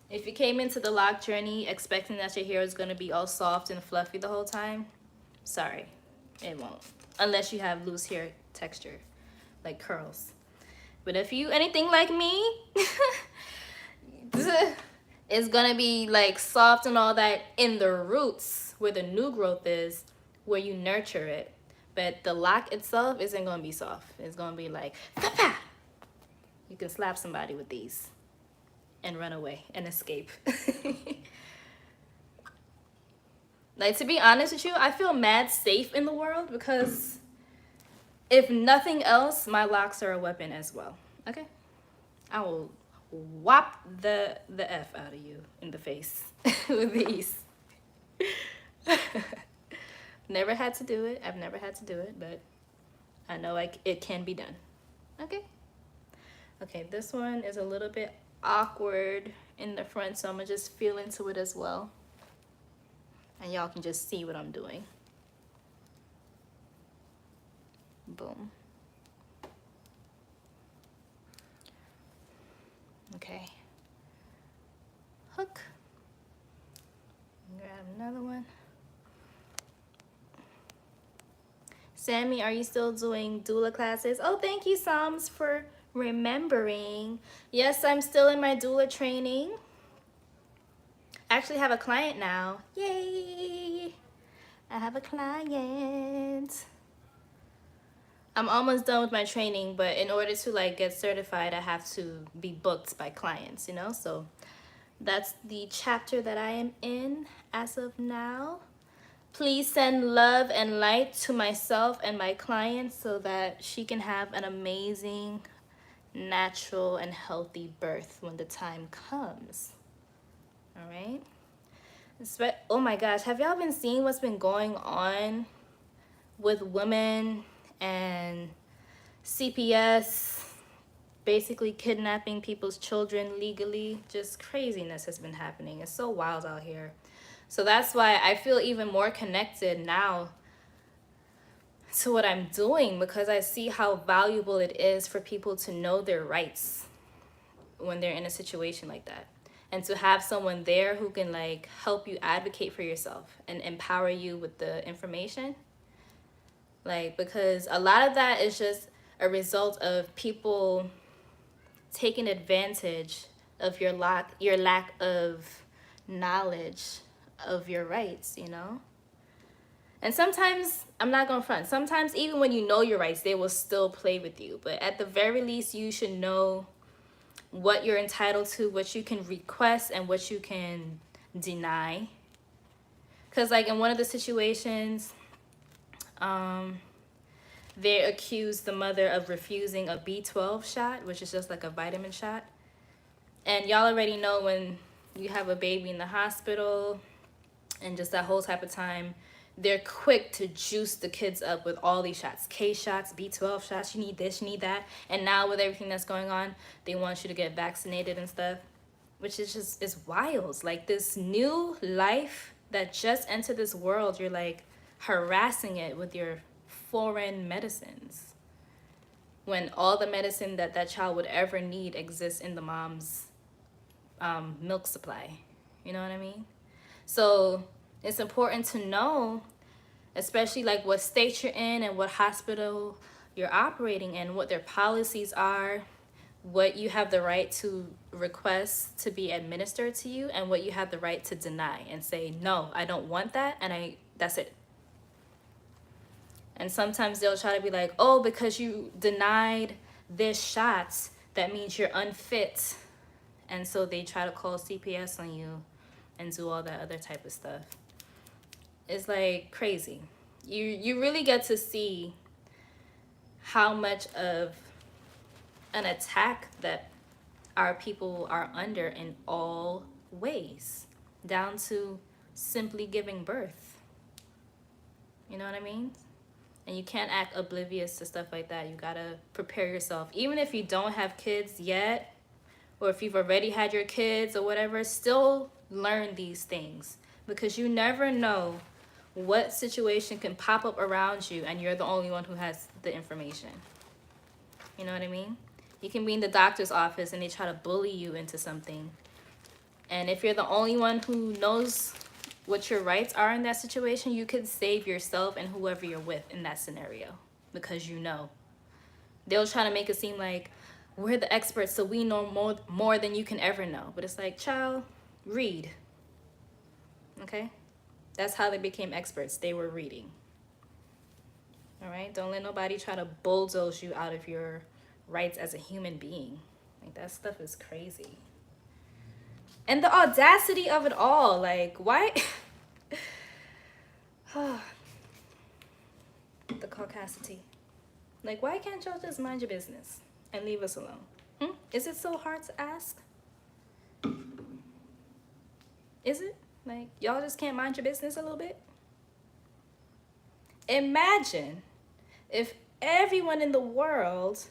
If you came into the lock journey expecting that your hair is gonna be all soft and fluffy the whole time, sorry, it won't. Unless you have loose hair texture, like curls. But if you anything like me, it's gonna be like soft and all that in the roots where the new growth is, where you nurture it. But the lock itself isn't gonna be soft. It's gonna be like, pa-pa! You can slap somebody with these and run away and escape. Like, to be honest with you, I feel mad safe in the world because if nothing else, my locks are a weapon as well. Okay? I will whop the F out of you in the face with these. Never had to do it. I've never had to do it, but I know it can be done. Okay? Okay, this one is a little bit awkward in the front, so I'm gonna just feel into it as well. And y'all can just see what I'm doing. Boom. Okay. Hook. Grab another one. Sammy, are you still doing doula classes? Oh, thank you, Psalms, for remembering. Yes, I'm still in my doula training. I actually have a client now. Yay! I have a client. I'm almost done with my training, but in order to like get certified, I have to be booked by clients, you know? So that's the chapter that I am in as of now. Please send love and light to myself and my clients so that she can have an amazing, natural, and healthy birth when the time comes. All right? Oh my gosh, have y'all been seeing what's been going on with women and CPS basically kidnapping people's children legally? Just craziness has been happening. It's so wild out here. So that's why I feel even more connected now to what I'm doing, because I see how valuable it is for people to know their rights when they're in a situation like that. And to have someone there who can like help you advocate for yourself and empower you with the information. Like, because a lot of that is just a result of people taking advantage of your lack of knowledge of your rights, you know? And sometimes, I'm not gonna front, sometimes even when you know your rights, they will still play with you. But at the very least, you should know what you're entitled to, what you can request, and what you can deny. Because like in one of the situations, they accused the mother of refusing a B12 shot, which is just like a vitamin shot. And y'all already know when you have a baby in the hospital and just that whole type of time, they're quick to juice the kids up with all these shots. K shots, B12 shots, you need this, you need that. And now with everything that's going on, they want you to get vaccinated and stuff, which is just, is wild. Like this new life that just entered this world, you're like harassing it with your foreign medicines, when all the medicine that that child would ever need exists in the mom's milk supply. You know what I mean? So it's important to know, especially like what state you're in and what hospital you're operating in, what their policies are, what you have the right to request to be administered to you, and what you have the right to deny and say, no, I don't want that, and that's it. And sometimes they'll try to be like, oh, because you denied this shot, that means you're unfit. And so they try to call CPS on you and do all that other type of stuff. It's like crazy. You really get to see how much of an attack that our people are under in all ways, down to simply giving birth. You know what I mean? And you can't act oblivious to stuff like that. You gotta prepare yourself. Even if you don't have kids yet, or if you've already had your kids or whatever, still learn these things. Because you never know what situation can pop up around you and you're the only one who has the information. You know what I mean? You can be in the doctor's office and they try to bully you into something. And if you're the only one who knows what your rights are in that situation, you could save yourself and whoever you're with in that scenario because you know. They'll try to make it seem like we're the experts, so we know more than you can ever know. But it's like, child, read. Okay? That's how they became experts. They were reading. All right? Don't let nobody try to bulldoze you out of your rights as a human being. Like, that stuff is crazy. And the audacity of it all, like, why? The caucasity. Like, why can't y'all just mind your business and leave us alone? Is it so hard to ask? Is it? Like, y'all just can't mind your business a little bit? Imagine if everyone in the world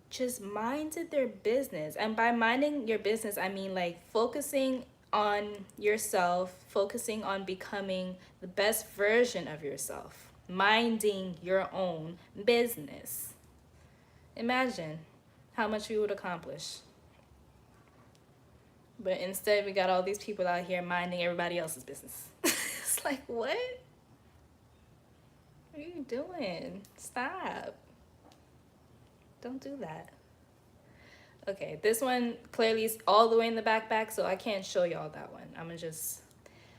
just minded their business. And by minding your business, I mean like focusing on yourself, focusing on becoming the best version of yourself, minding your own business. Imagine how much we would accomplish. But instead, we got all these people out here minding everybody else's business. It's like, what? What are you doing? Stop. Don't do that. Okay, this one clearly is all the way in the back, so I can't show y'all that one. I'm gonna just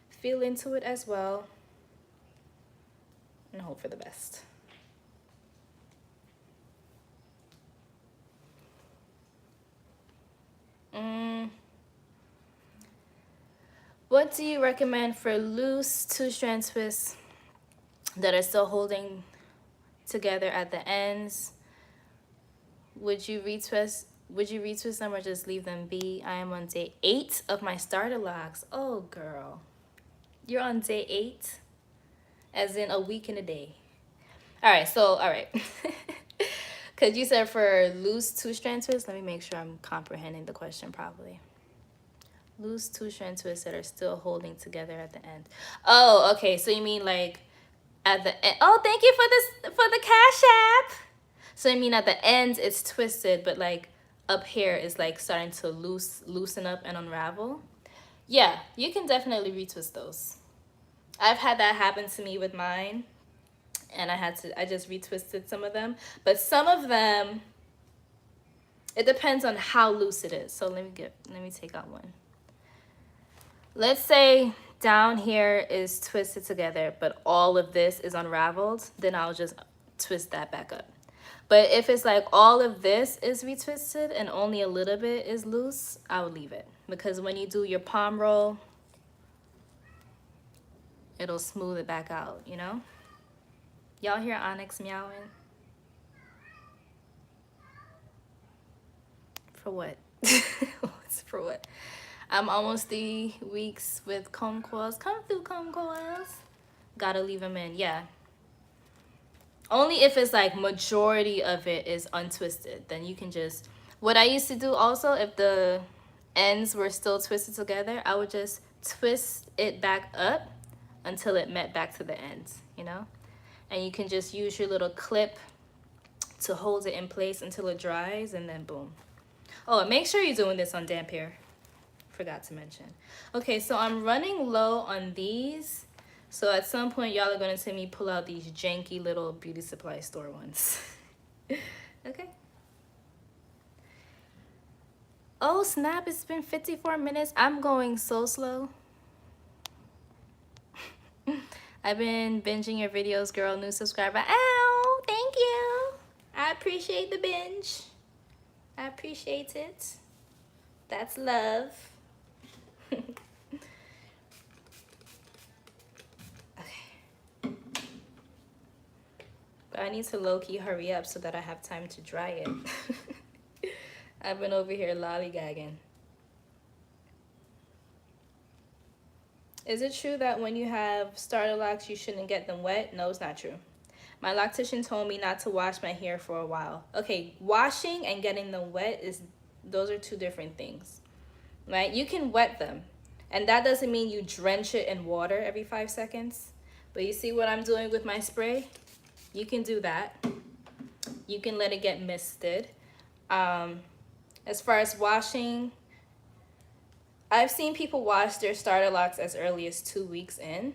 feel into it as well and hope for the best. What do you recommend for loose two-strand twists that are still holding together at the ends? Would you retwist them or just leave them be? I am on day 8 of my starter locks. Oh, girl. You're on day 8? As in a week and a day. All right. Because you said for loose two-strand twists. Let me make sure I'm comprehending the question properly. Loose two-strand twists that are still holding together at the end. Oh, okay. So you mean like at the end. Oh, thank you for the Cash App. So I mean at the ends it's twisted, but like up here is like starting to loosen up and unravel. Yeah, you can definitely retwist those. I've had that happen to me with mine, and I just retwisted some of them. But some of them, it depends on how loose it is. So let me take out one. Let's say down here is twisted together, but all of this is unraveled, then I'll just twist that back up. But if it's like all of this is retwisted and only a little bit is loose, I would leave it. Because when you do your palm roll, it'll smooth it back out, you know? Y'all hear Onyx meowing? For what? For what? I'm almost 3 weeks with comb coils. Come through, comb coils. Gotta leave them in, yeah. Only if it's like majority of it is untwisted, then you can just, what I used to do also, if the ends were still twisted together, I would just twist it back up until it met back to the ends, you know? And you can just use your little clip to hold it in place until it dries, and then boom. Oh, and make sure you're doing this on damp hair. Forgot to mention. Okay, so I'm running low on these. So at some point, y'all are going to see me pull out these janky little beauty supply store ones. Okay. Oh, snap. It's been 54 minutes. I'm going so slow. I've been binging your videos, girl. New subscriber. Ow, thank you. I appreciate the binge. I appreciate it. That's love. I need to low-key hurry up so that I have time to dry it. I've been over here lollygagging. Is it true that when you have starter locks, you shouldn't get them wet? No, it's not true. My loctician told me not to wash my hair for a while. Okay, washing and getting them wet those are two different things, right? You can wet them, and that doesn't mean you drench it in water every 5 seconds. But you see what I'm doing with my spray? You can do that. You can let it get misted. As far as washing, I've seen people wash their starter locks as early as 2 weeks in,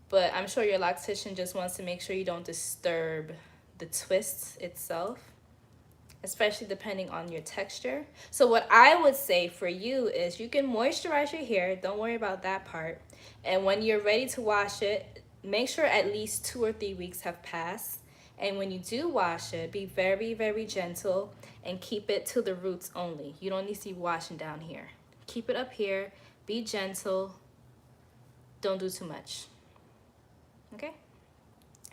but I'm sure your loctician just wants to make sure you don't disturb the twist itself, especially depending on your texture. So what I would say for you is you can moisturize your hair. Don't worry about that part. And when you're ready to wash it, make sure at least 2 or 3 weeks have passed. And when you do wash it, be very, very gentle and keep it to the roots only. You don't need to be washing down here. Keep it up here. Be gentle. Don't do too much. Okay?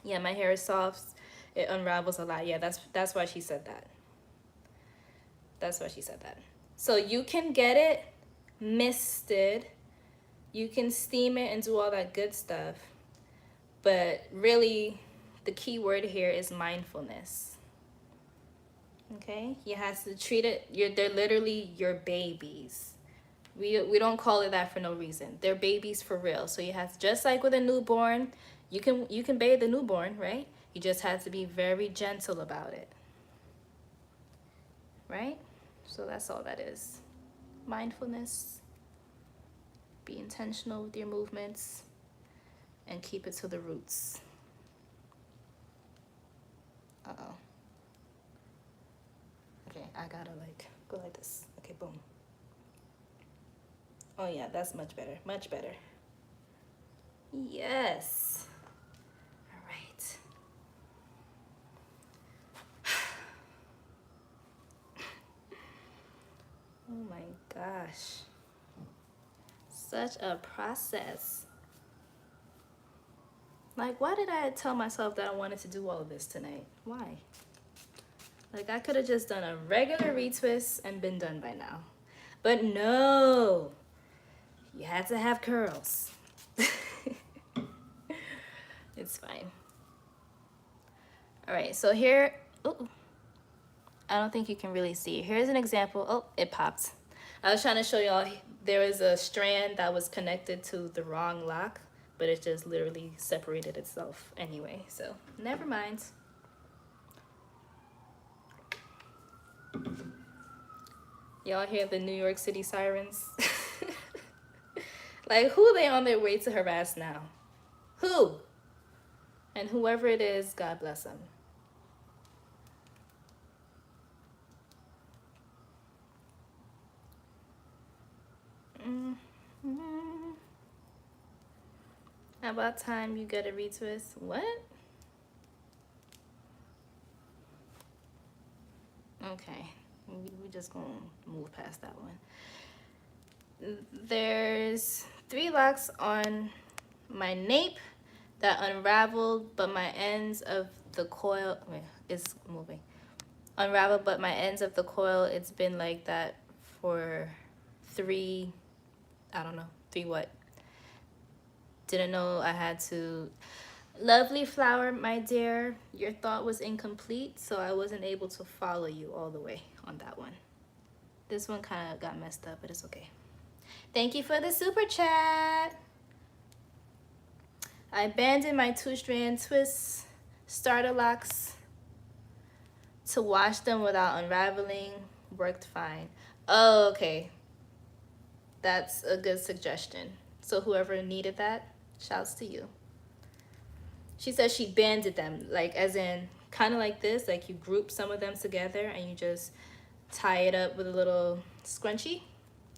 Yeah, my hair is soft. It unravels a lot. Yeah, that's why she said that. That's why she said that. So you can get it misted. You can steam it and do all that good stuff. But really, the key word here is mindfulness. Okay? You have to treat it, they're literally your babies. We don't call it that for no reason. They're babies for real. So you have to, just like with a newborn, you can bathe the newborn, right? You just have to be very gentle about it. Right? So that's all that is. Mindfulness. Be intentional with your movements and keep it to the roots. Uh-oh. Okay, I gotta like go like this. Okay, boom. Oh yeah, that's much better. Much better. Yes. All right. Oh my gosh. Such a process. Like, why did I tell myself that I wanted to do all of this tonight? Why? Like, I could have just done a regular retwist and been done by now. But no. You had to have curls. It's fine. All right, so here, ooh, I don't think you can really see. Here's an example. Oh, it popped. I was trying to show y'all there was a strand that was connected to the wrong lock, but it just literally separated itself anyway. So never mind. Y'all hear the New York City sirens? Like, who are they on their way to harass now? Who? And whoever it is, God bless them. About time you get a retwist. What? Okay, we just gonna move past that one. There's 3 locks on my nape that unraveled, but my ends of the coil, wait, it's moving. Unraveled, but my ends of the coil, it's been like that for 3, I don't know, 3 what? Didn't know I had to. Lovely flower, my dear, your thought was incomplete, so I wasn't able to follow you all the way on that one. This one kind of got messed up, but it's okay. Thank you for the super chat. I abandoned my 2-strand twist starter locks to wash them without unraveling. Worked fine. Oh, okay. That's a good suggestion. So whoever needed that, shouts to you. She says she banded them, like as in kind of like this, like you group some of them together and you just tie it up with a little scrunchie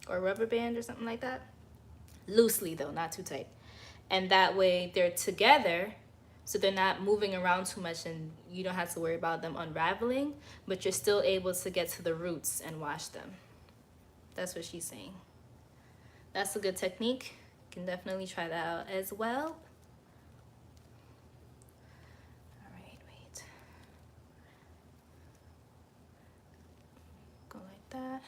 or rubber band or something like that. Loosely though, not too tight. And that way they're together, so they're not moving around too much and you don't have to worry about them unraveling, but you're still able to get to the roots and wash them. That's what she's saying. That's a good technique. You can definitely try that out as well. That.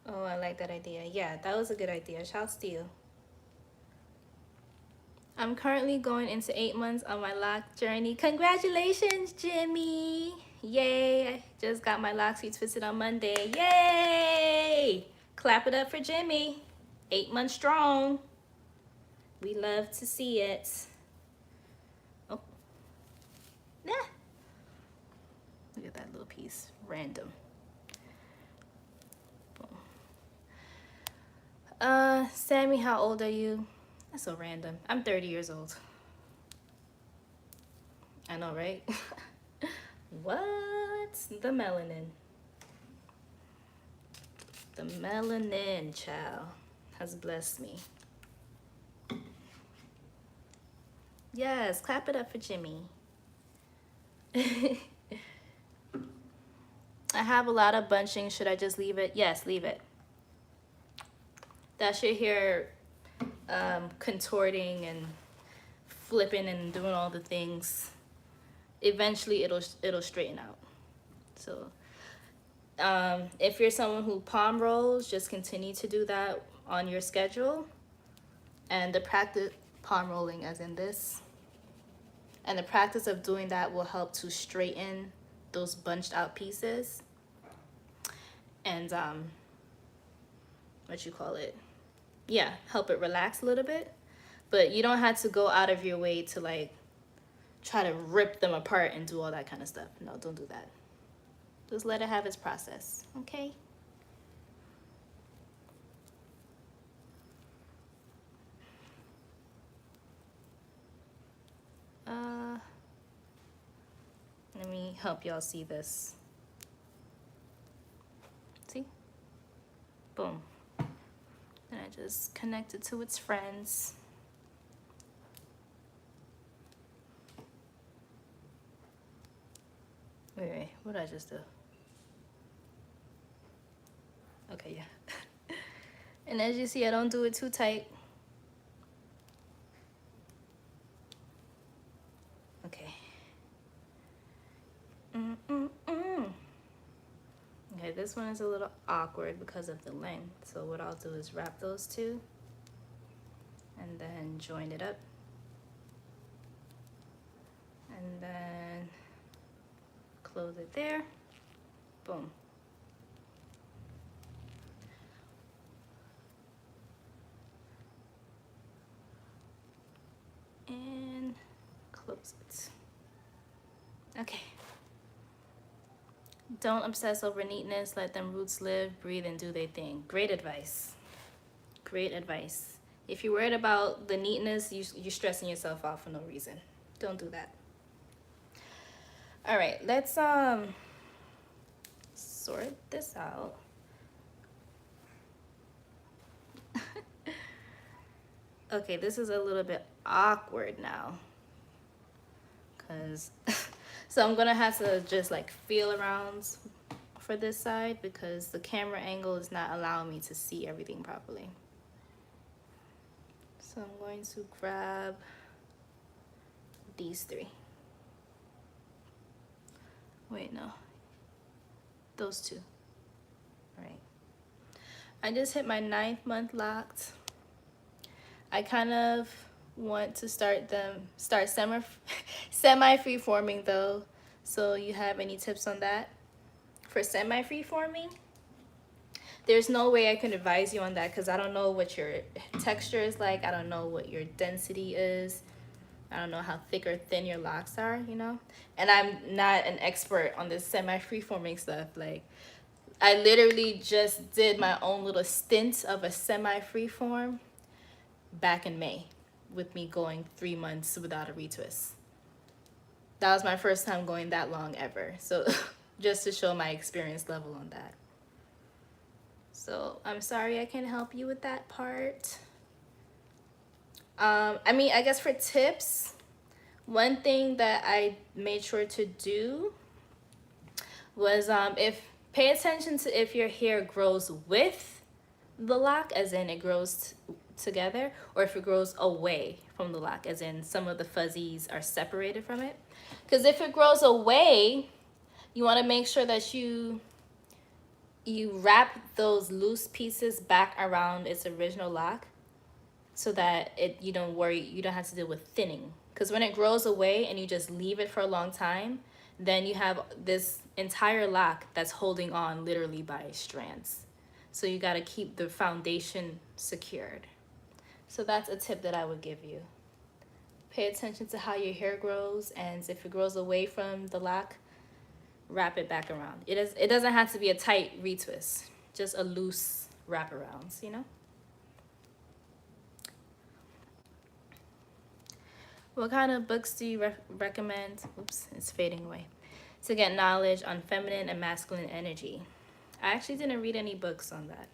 Oh, I like that idea. Yeah, that was a good idea. Shouts to you. I'm currently going into 8 months on my lock journey. Congratulations, Jimmy. Yay, I just got my locks retwisted on Monday. Yay! Clap it up for Jimmy. 8 months strong. We love to see it. Oh, nah. Look at that little piece, random. Boom. Sammy, how old are you? That's so random. I'm 30 years old. I know, right? What? The melanin. The melanin, child, has blessed me. Yes, clap it up for Jimmy. I have a lot of bunching. Should I just leave it? Yes, leave it. That's your hair contorting and flipping and doing all the things. Eventually it'll straighten out. So if you're someone who palm rolls, just continue to do that on your schedule. And the practice, palm rolling as in this, and the practice of doing that will help to straighten those bunched out pieces and what you call it, yeah, help it relax a little bit. But you don't have to go out of your way to like try to rip them apart and do all that kind of stuff. No, don't do that. Just let it have its process, okay? Let me help y'all see this. See? Boom. And I just connect it to its friends. Wait, what did I just do? Okay, yeah. And as you see, I don't do it too tight. Okay. Okay, this one is a little awkward because of the length. So what I'll do is wrap those two and then join it up. And then close it there. Boom. And close it. Okay. Don't obsess over neatness. Let them roots live, breathe, and do their thing. Great advice. Great advice. If you're worried about the neatness, you're stressing yourself out for no reason. Don't do that. All right, let's sort this out. Okay, this is a little bit awkward now, because so I'm gonna have to just like feel around for this side because the camera angle is not allowing me to see everything properly. So I'm going to grab these three. Wait, no, those two. All right, I just hit my 9th month locked. I kind of want to start semi free forming though. So you have any tips on that? For semi free forming, there's no way I can advise you on that because I don't know what your texture is like. I don't know what your density is. I don't know how thick or thin your locks are, you know? And I'm not an expert on this semi free forming stuff. Like, I literally just did my own little stint of a semi free form back in May with me going 3 months without a retwist. That was my first time going that long ever. So just to show my experience level on that. So I'm sorry I can't help you with that part. I mean, I guess for tips, one thing that I made sure to do was pay attention to if your hair grows with the lock, as in it grows together, or if it grows away from the lock, as in some of the fuzzies are separated from it. Because if it grows away, you want to make sure that you wrap those loose pieces back around its original lock so that you don't worry, you don't have to deal with thinning. Because when it grows away and you just leave it for a long time, then you have this entire lock that's holding on literally by strands. So you got to keep the foundation secured. So that's a tip that I would give you. Pay attention to how your hair grows, and if it grows away from the lock, wrap it back around. It doesn't have to be a tight retwist, just a loose wraparounds, you know? What kind of books do you recommend? Oops, it's fading away. To get knowledge on feminine and masculine energy. I actually didn't read any books on that.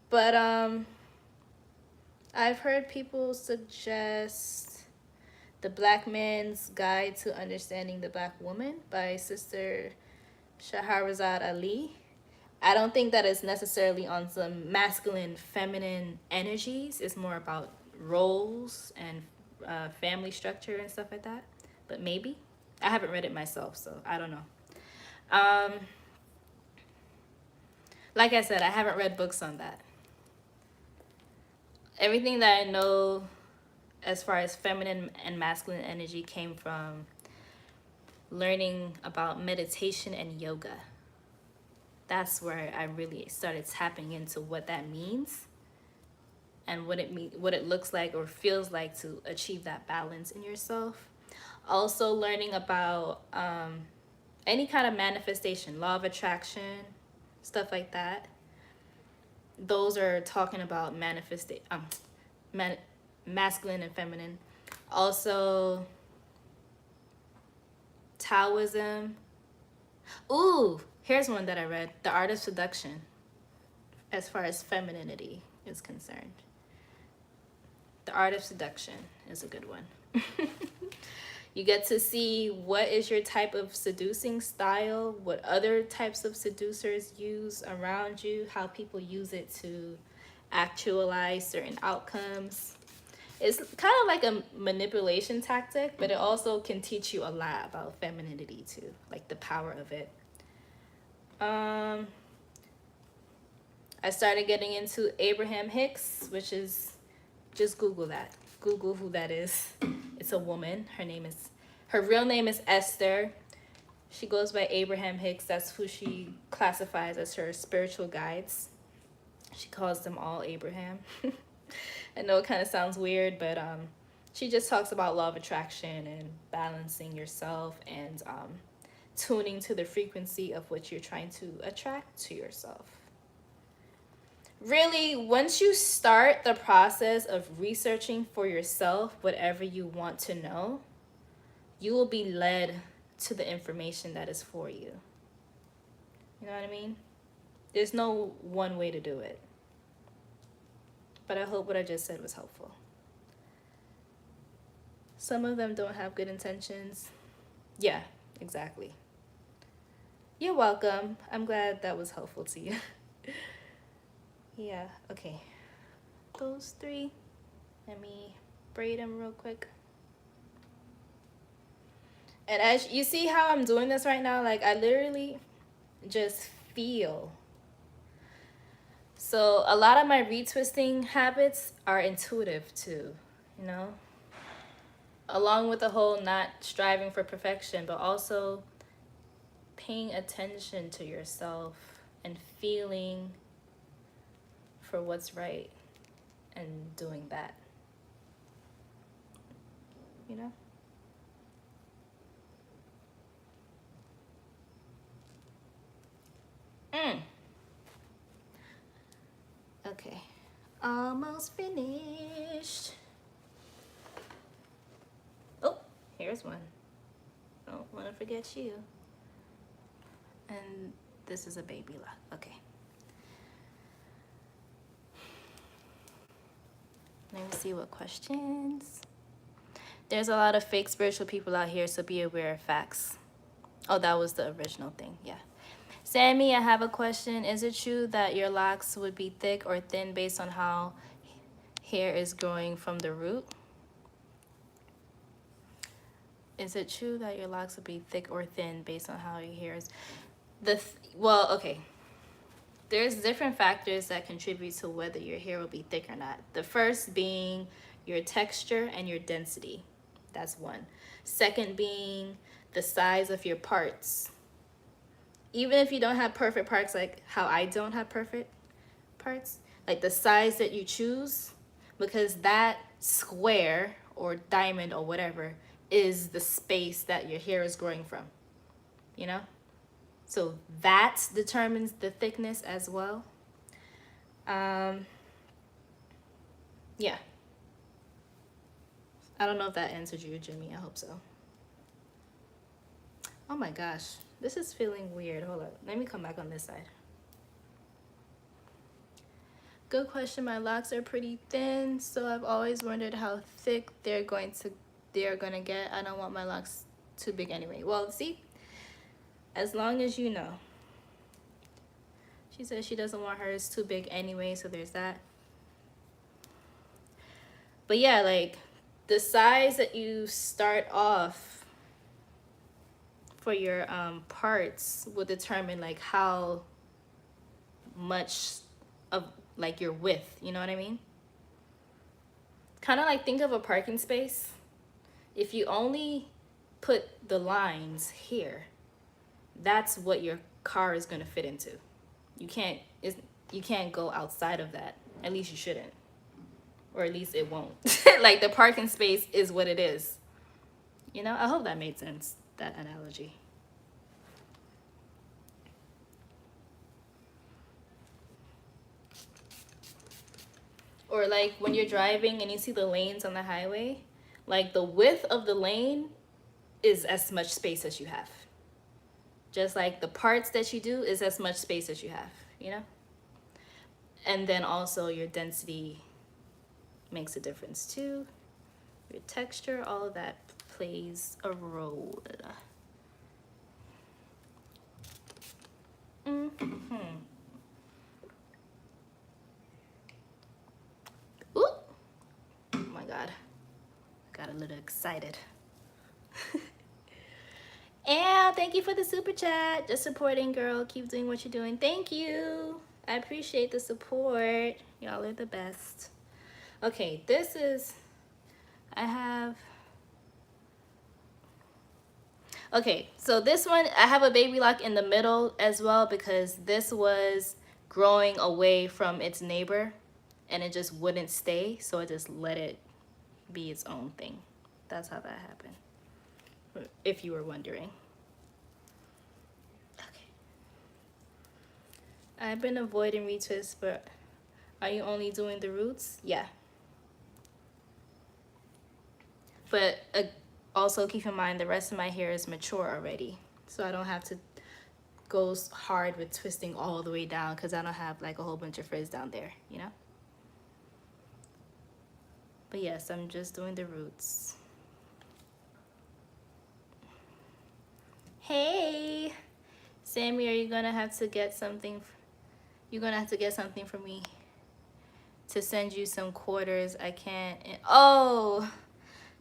But I've heard people suggest The Black Man's Guide to Understanding the Black Woman by Sister Shahrazad Ali. I don't think that it's necessarily on some masculine, feminine energies. It's more about roles and family structure and stuff like that. But maybe. I haven't read it myself, so I don't know. Like I said, I haven't read books on that. Everything that I know as far as feminine and masculine energy came from learning about meditation and yoga. That's where I really started tapping into what that means and what it looks like or feels like to achieve that balance in yourself. Also learning about any kind of manifestation, law of attraction, stuff like that. Those are talking about masculine and feminine. Also Taoism. Ooh, here's one that I read, The Art of Seduction, as far as femininity is concerned. The Art of Seduction is a good one. You get to see what is your type of seducing style, what other types of seducers use around you, how people use it to actualize certain outcomes. It's kind of like a manipulation tactic, but it also can teach you a lot about femininity too, like the power of it. I started getting into Abraham Hicks, which is, just Google that. Google who that is. It's a woman. Her real name is Esther. She goes by Abraham Hicks. That's who she classifies as her spiritual guides. She calls them all Abraham. I know it kind of sounds weird, but she just talks about law of attraction and balancing yourself and tuning to the frequency of what you're trying to attract to yourself. Really, once you start the process of researching for yourself whatever you want to know, you will be led to the information that is for you. You know what I mean? There's no one way to do it. But I hope what I just said was helpful. Some of them don't have good intentions. Yeah, exactly. You're welcome. I'm glad that was helpful to you. Yeah, okay. Those three. Let me braid them real quick. And as you see how I'm doing this right now, like I literally just feel. So a lot of my retwisting habits are intuitive too, you know? Along with the whole not striving for perfection, but also paying attention to yourself and feeling for what's right and doing that, you know? Okay, almost finished. Oh, here's one. Don't want to forget you. And this is a baby lock. Okay. Let me see what questions. There's a lot of fake spiritual people out here, so be aware of facts. Oh, that was the original thing. Yeah. Sammy, I have a question. Is it true that your locks would be thick or thin based on how hair is growing from the root? Is it true that your locks would be thick or thin based on how your hair is? Well, okay. there's different factors that contribute to whether your hair will be thick or not. The first being your texture and your density. That's one. Second being the size of your parts. Even if you don't have perfect parts, like how I don't have perfect parts, like the size that you choose, because that square or diamond or whatever is the space that your hair is growing from, you know? So that determines the thickness as well. Yeah. I don't know if that answered you, Jimmy. I hope so. Oh my gosh. This is feeling weird. Hold up. Let me come back on this side. Good question. My locks are pretty thin, so I've always wondered how thick they're gonna get. I don't want my locks too big anyway. Well, see, as long as you know. She says she doesn't want hers too big anyway, so there's that. But yeah, like the size that you start off for your parts will determine like how much of like your width, you know what I mean? Kind of like think of a parking space. If you only put the lines here, that's what your car is going to fit into. You can't go outside of that. At least you shouldn't. Or at least it won't. Like the parking space is what it is. You know, I hope that made sense, that analogy. Or like when you're driving and you see the lanes on the highway, like the width of the lane is as much space as you have. Just like the parts that you do is as much space as you have, you know? And then also your density makes a difference too. Your texture, all of that plays a role. Ooh. Oh my God. Got a little excited. And thank you for the super chat. Just supporting, girl. Keep doing what you're doing. Thank you. I appreciate the support. Y'all are the best. Okay, this is, okay, so this one, I have a baby lock in the middle as well because this was growing away from its neighbor and it just wouldn't stay. So I just let it be its own thing. That's how that happened. If you were wondering. Okay. I've been avoiding retwists, but are you only doing the roots? Yeah. But also keep in mind the rest of my hair is mature already. So I don't have to go hard with twisting all the way down because I don't have like a whole bunch of frizz down there, you know? But yes, I'm just doing the roots. Hey, Sammy, are you gonna have to get something? You're gonna have to get something for me to send you some quarters. I can't. Oh,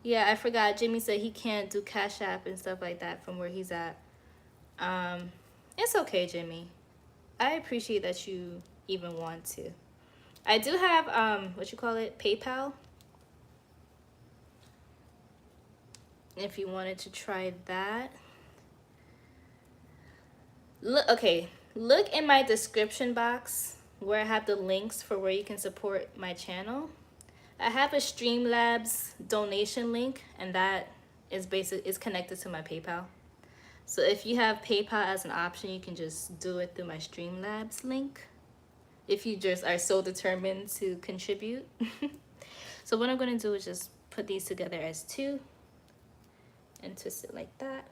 yeah, I forgot. Jimmy said he can't do CashApp and stuff like that from where he's at. It's okay, Jimmy. I appreciate that you even want to. I do have what you call it, PayPal. If you wanted to try that. Look, okay, look in my description box where I have the links for where you can support my channel. I have a Streamlabs donation link, and that is connected to my PayPal. So if you have PayPal as an option, you can just do it through my Streamlabs link. If you just are so determined to contribute. So what I'm gonna do is just put these together as two and twist it like that.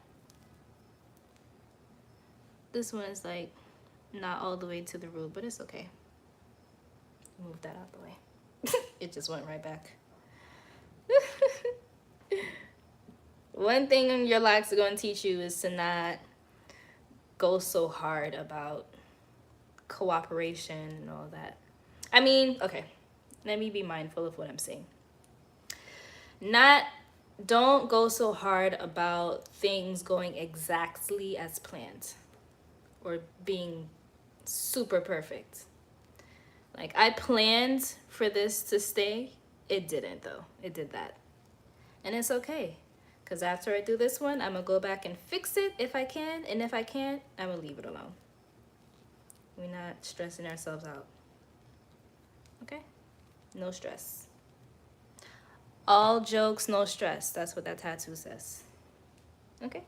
This one is like not all the way to the root, but it's okay. Move that out the way. It just went right back. One thing your locks are going to teach you is to not go so hard about cooperation and all that. I mean, okay, let me be mindful of what I'm saying. Don't go so hard about things going exactly as planned or being Super perfect. Like, I planned for this to stay. It didn't, though. It did that. And it's okay. Because after I do this one, I'm going to go back and fix it if I can. And if I can't, I'm going to leave it alone. We're not stressing ourselves out. Okay? No stress. All jokes, no stress. That's what that tattoo says. Okay?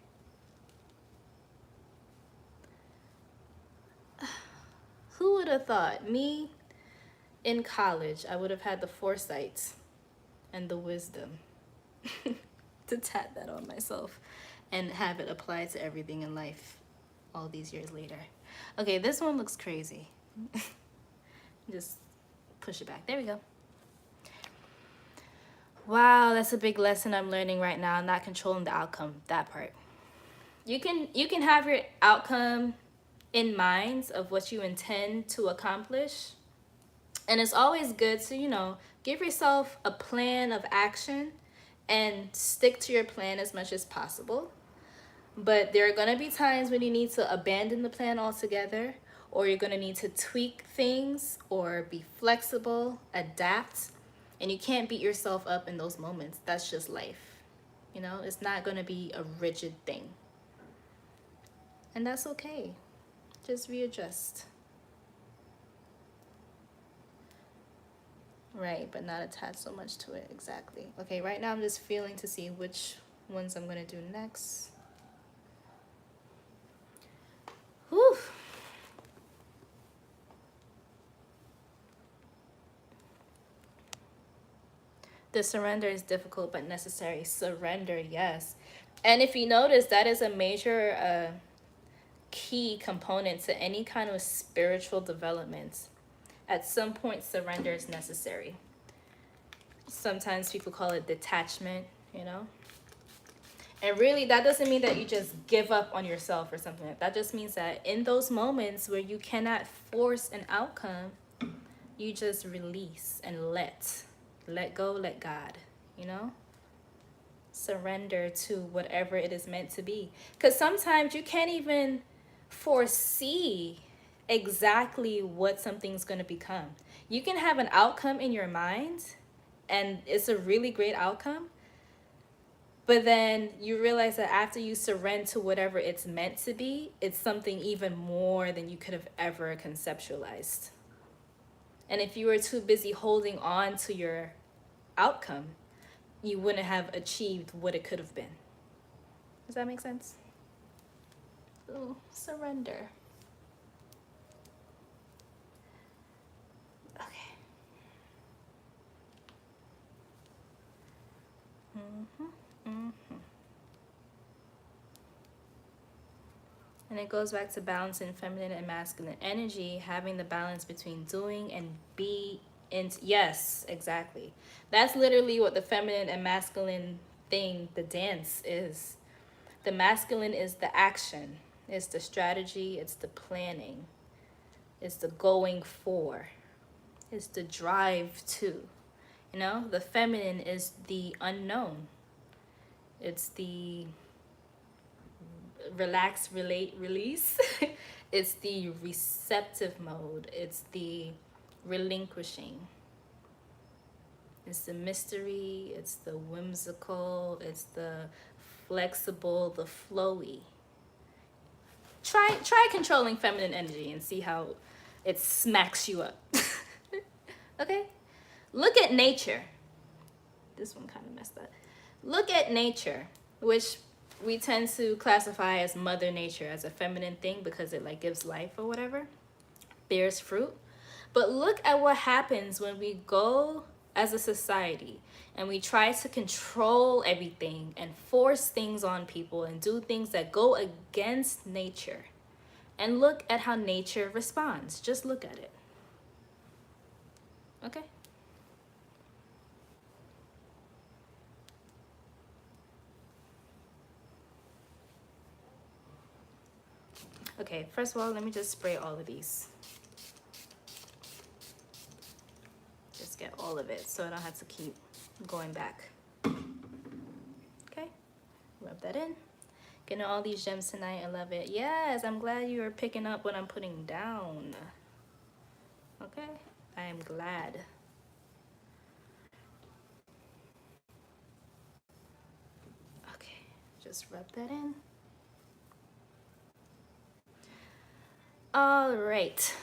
Who would have thought? Me in college, I would have had the foresight and the wisdom to tat that on myself and have it apply to everything in life all these years later. Okay, this one looks crazy. Just push it back. There we go. Wow, that's a big lesson I'm learning right now. Not controlling the outcome, that part. You can have your outcome in mind of what you intend to accomplish. And it's always good to, you know, give yourself a plan of action and stick to your plan as much as possible. But there are going to be times when you need to abandon the plan altogether, or you're going to need to tweak things or be flexible, adapt. And you can't beat yourself up in those moments. That's just life. You know, it's not going to be a rigid thing. And that's okay. Just readjust. Right, but not attach so much to it. Exactly. Okay, right now I'm just feeling to see which ones I'm going to do next. Whew. The surrender is difficult but necessary. Surrender, yes. And if you notice, that is a major key component to any kind of spiritual development. At some point, surrender is necessary. Sometimes people call it detachment, you know? And really, that doesn't mean that you just give up on yourself or something like that. That just means that in those moments where you cannot force an outcome, you just release and let go, let God, you know? Surrender to whatever it is meant to be. Because sometimes you can't even foresee exactly what something's going to become. You can have an outcome in your mind, and it's a really great outcome. But then you realize that after you surrender to whatever it's meant to be, it's something even more than you could have ever conceptualized. And if you were too busy holding on to your outcome, you wouldn't have achieved what it could have been. Does that make sense? Ooh, surrender. Okay. And it goes back to balancing feminine and masculine energy, having the balance between doing and be. Yes, exactly. That's literally what the feminine and masculine thing, the dance, is. The masculine is the action, it's the strategy, it's the planning, it's the going for, it's the drive to. You know, the feminine is the unknown. It's the relax, relate, release. It's the receptive mode. It's the relinquishing. It's the mystery. It's the whimsical. It's the flexible, the flowy. Try controlling feminine energy and see how it smacks you up. Okay? Look at nature. This one kind of messed up. Look at nature, which we tend to classify as Mother Nature, as a feminine thing because it like gives life or whatever, bears fruit. But look at what happens when we go as a society and we try to control everything and force things on people and do things that go against nature. And look at how nature responds. Just look at it. Okay? Okay, first of all, let me just spray all of these. Just get all of it so I don't have to keep going back. Okay, rub that in. Getting all these gems tonight. I love it. Yes, I'm glad you are picking up what I'm putting down. Okay, I am glad. Okay, just rub that in. All right.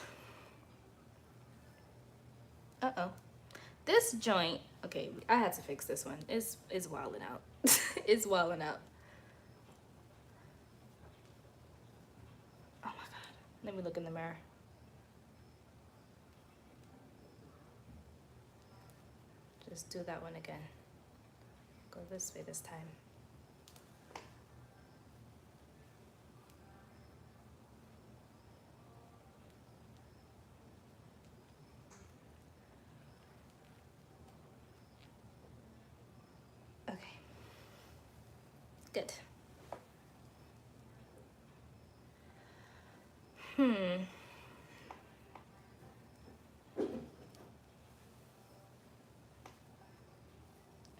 Uh-oh. This joint, okay, I had to fix this one. It's wilding out. It's wilding out. Oh my God. Let me look in the mirror. Just do that one again. Go this way this time. Okay. Good. All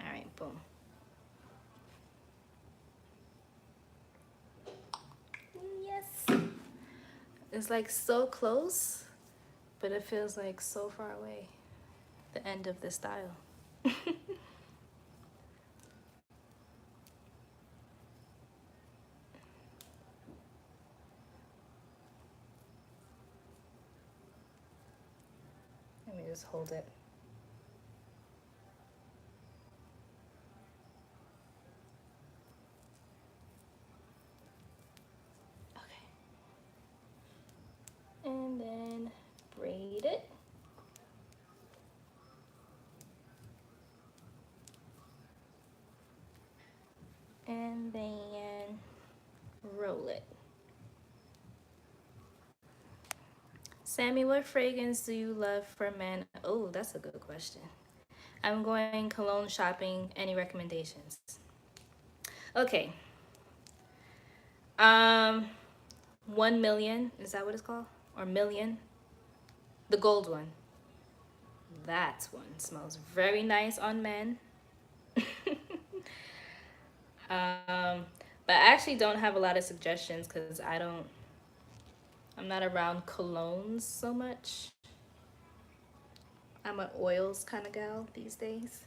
right, boom. Yes. It's like so close, but it feels like so far away. The end of the style. Let me just hold it. Okay. And then braid it. And then roll it. Sammy, what fragrance do you love for men? Oh, that's a good question. I'm going cologne shopping. Any recommendations? Okay. 1 million, is that what it's called? Or million? The gold one. That one smells very nice on men. But I actually don't have a lot of suggestions because I'm not around colognes so much. I'm an oils kind of gal these days.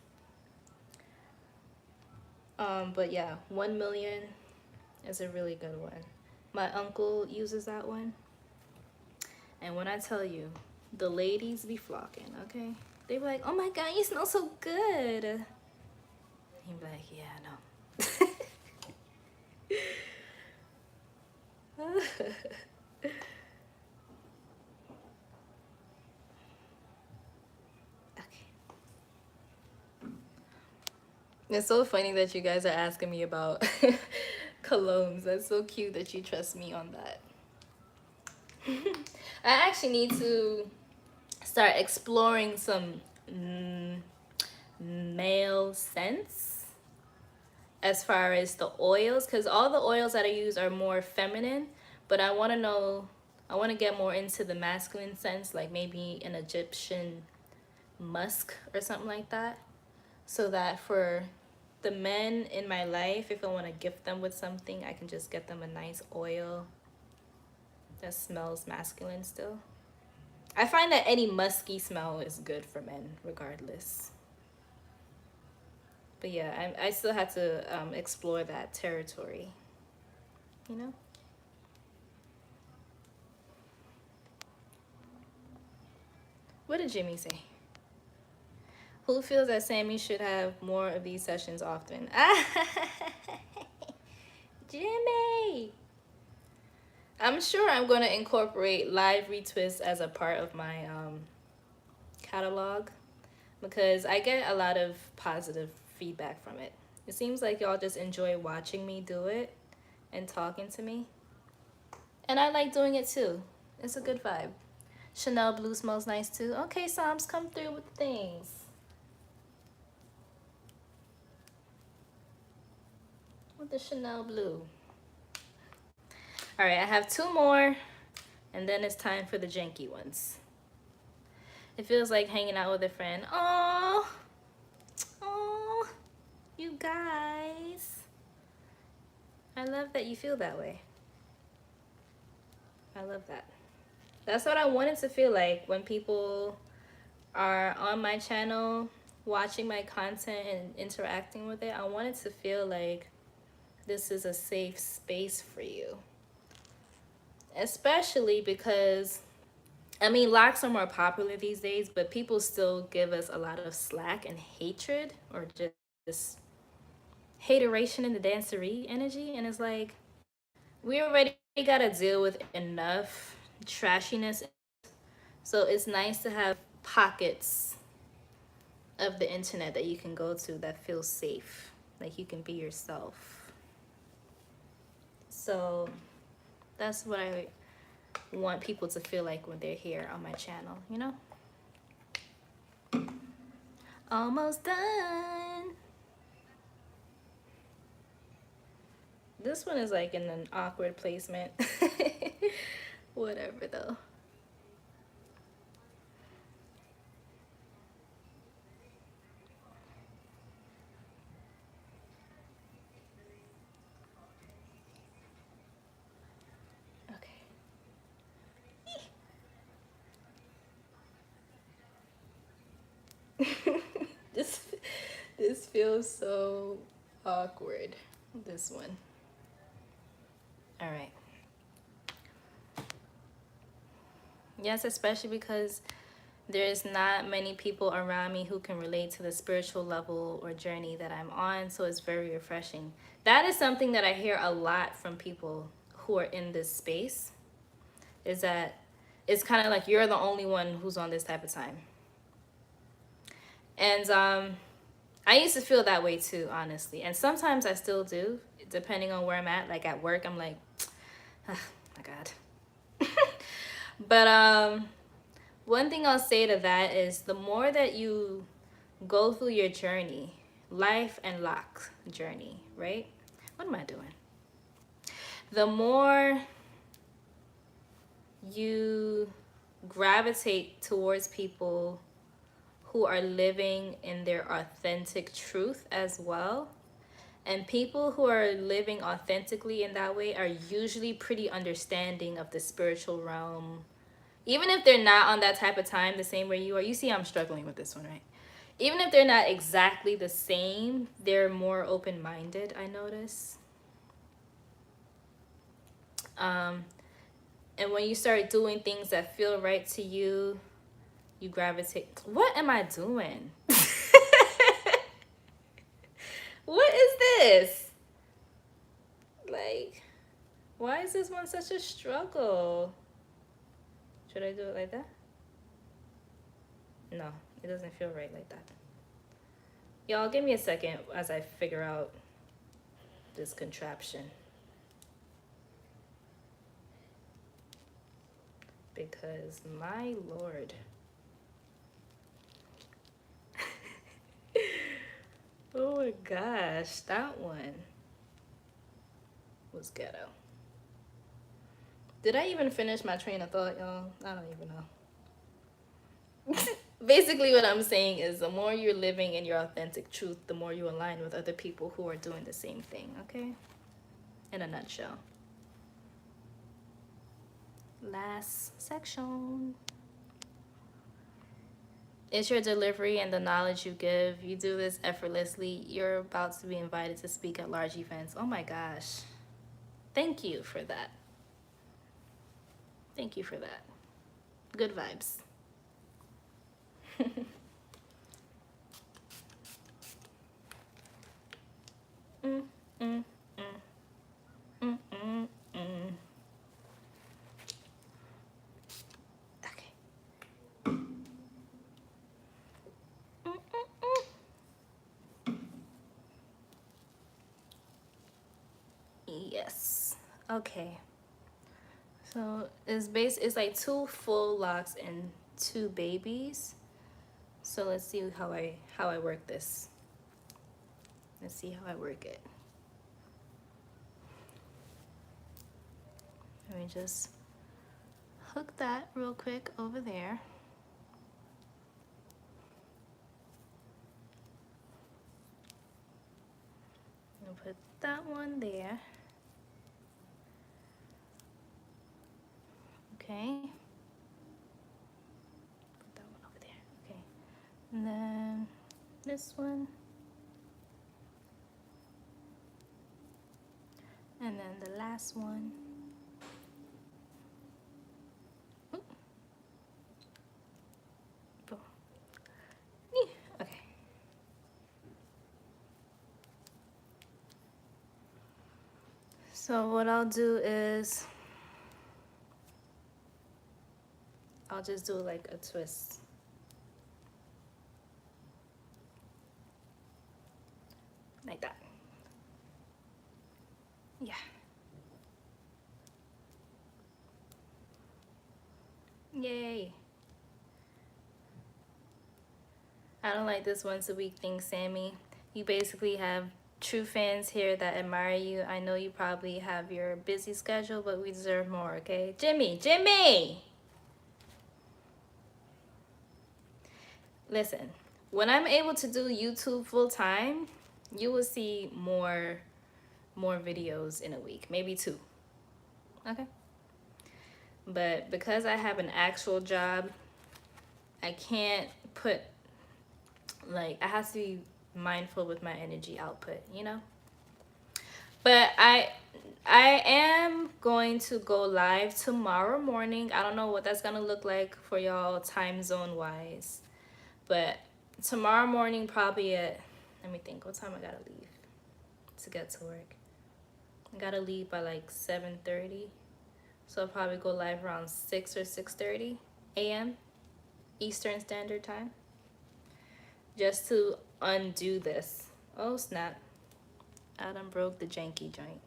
But yeah, 1 million is a really good one. My uncle uses that one. And when I tell you, the ladies be flocking, okay? They be like, oh my God, you smell so good. He'd be like, yeah, I know. It's so funny that you guys are asking me about colognes. That's so cute that you trust me on that. I actually need to start exploring some male scents as far as the oils, because all the oils that I use are more feminine, but I want to get more into the masculine scents, like maybe an Egyptian musk or something like that, so that for the men in my life, if I want to gift them with something, I can just get them a nice oil that smells masculine still. I find that any musky smell is good for men regardless. But yeah, I still have to explore that territory, you know? What did Jimmy say? Who feels that Sammy should have more of these sessions often? Jimmy! I'm sure I'm going to incorporate live retwists as a part of my catalog because I get a lot of positive feedback from it. It seems like y'all just enjoy watching me do it and talking to me. And I like doing it too. It's a good vibe. Chanel Blue smells nice too. Okay, Psalms, come through with things. With the Chanel Blue. All right, I have 2 more, and then it's time for the janky ones. It feels like hanging out with a friend. Oh, you guys. I love that you feel that way. I love that. That's what I wanted to feel like when people are on my channel watching my content and interacting with it. I wanted to feel like this is a safe space for you. Especially because, I mean, locks are more popular these days, but people still give us a lot of slack and hatred, or just hateration in the dancery energy. And it's like, we already got to deal with enough trashiness. So it's nice to have pockets of the internet that you can go to that feels safe. Like you can be yourself. So that's what I want people to feel like when they're here on my channel, you know? Almost done. This one is like in an awkward placement. Whatever though. Okay. This feels so awkward. This one. All right. Yes, especially because there's not many people around me who can relate to the spiritual level or journey that I'm on, so it's very refreshing. That is something that I hear a lot from people who are in this space, is that it's kind of like you're the only one who's on this type of time. And I used to feel that way too, honestly. And sometimes I still do, depending on where I'm at. Like at work, I'm like, oh my God. But one thing I'll say to that is the more that you go through your journey, life and lock journey, right? What am I doing? The more you gravitate towards people who are living in their authentic truth as well. And people who are living authentically in that way are usually pretty understanding of the spiritual realm. Even if they're not on that type of time the same way you are. You see I'm struggling with this one, right? Even if they're not exactly the same, they're more open-minded, I notice. And when you start doing things that feel right to you, you gravitate. What am I doing? What is this? Like, why is this one such a struggle? Should I do it like that? No, it doesn't feel right like that. Y'all, give me a second as I figure out this contraption. Because, my lord. Oh my gosh, that one was ghetto. Did I even finish my train of thought, y'all? I don't even know. Basically, what I'm saying is the more you're living in your authentic truth, the more you align with other people who are doing the same thing, okay? In a nutshell. Last section. It's your delivery and the knowledge you give. You do this effortlessly. You're about to be invited to speak at large events. Oh my gosh. Thank you for that. Thank you for that. Good vibes. mm, mm, mm. Mm, mm, mm. Okay. Mm, mm, mm. Yes. Okay. So it's like 2 full locks and 2 babies. So let's see how I work this. Let's see how I work it. Let me just hook that real quick over there. I'll put that one there. Okay. Put that one over there. Okay. And then this one. And then the last one. Oop. Boom. Okay. So what I'll do is I'll just do like a twist. Like that. Yeah. Yay. I don't like this once a week thing, Sammy. You basically have true fans here that admire you. I know you probably have your busy schedule, but we deserve more, okay? Jimmy! Listen, when I'm able to do YouTube full time, you will see more videos in a week, maybe 2. Okay? But because I have an actual job, I can't put, like, I have to be mindful with my energy output, you know? But I am going to go live tomorrow morning. I don't know what that's gonna look like for y'all time zone wise. But tomorrow morning, probably at, let me think, what time I gotta leave to get to work? I gotta leave by like 7:30. So I'll probably go live around 6 or 6:30 a.m. Eastern Standard Time. Just to undo this. Oh snap. I done broke the janky joint.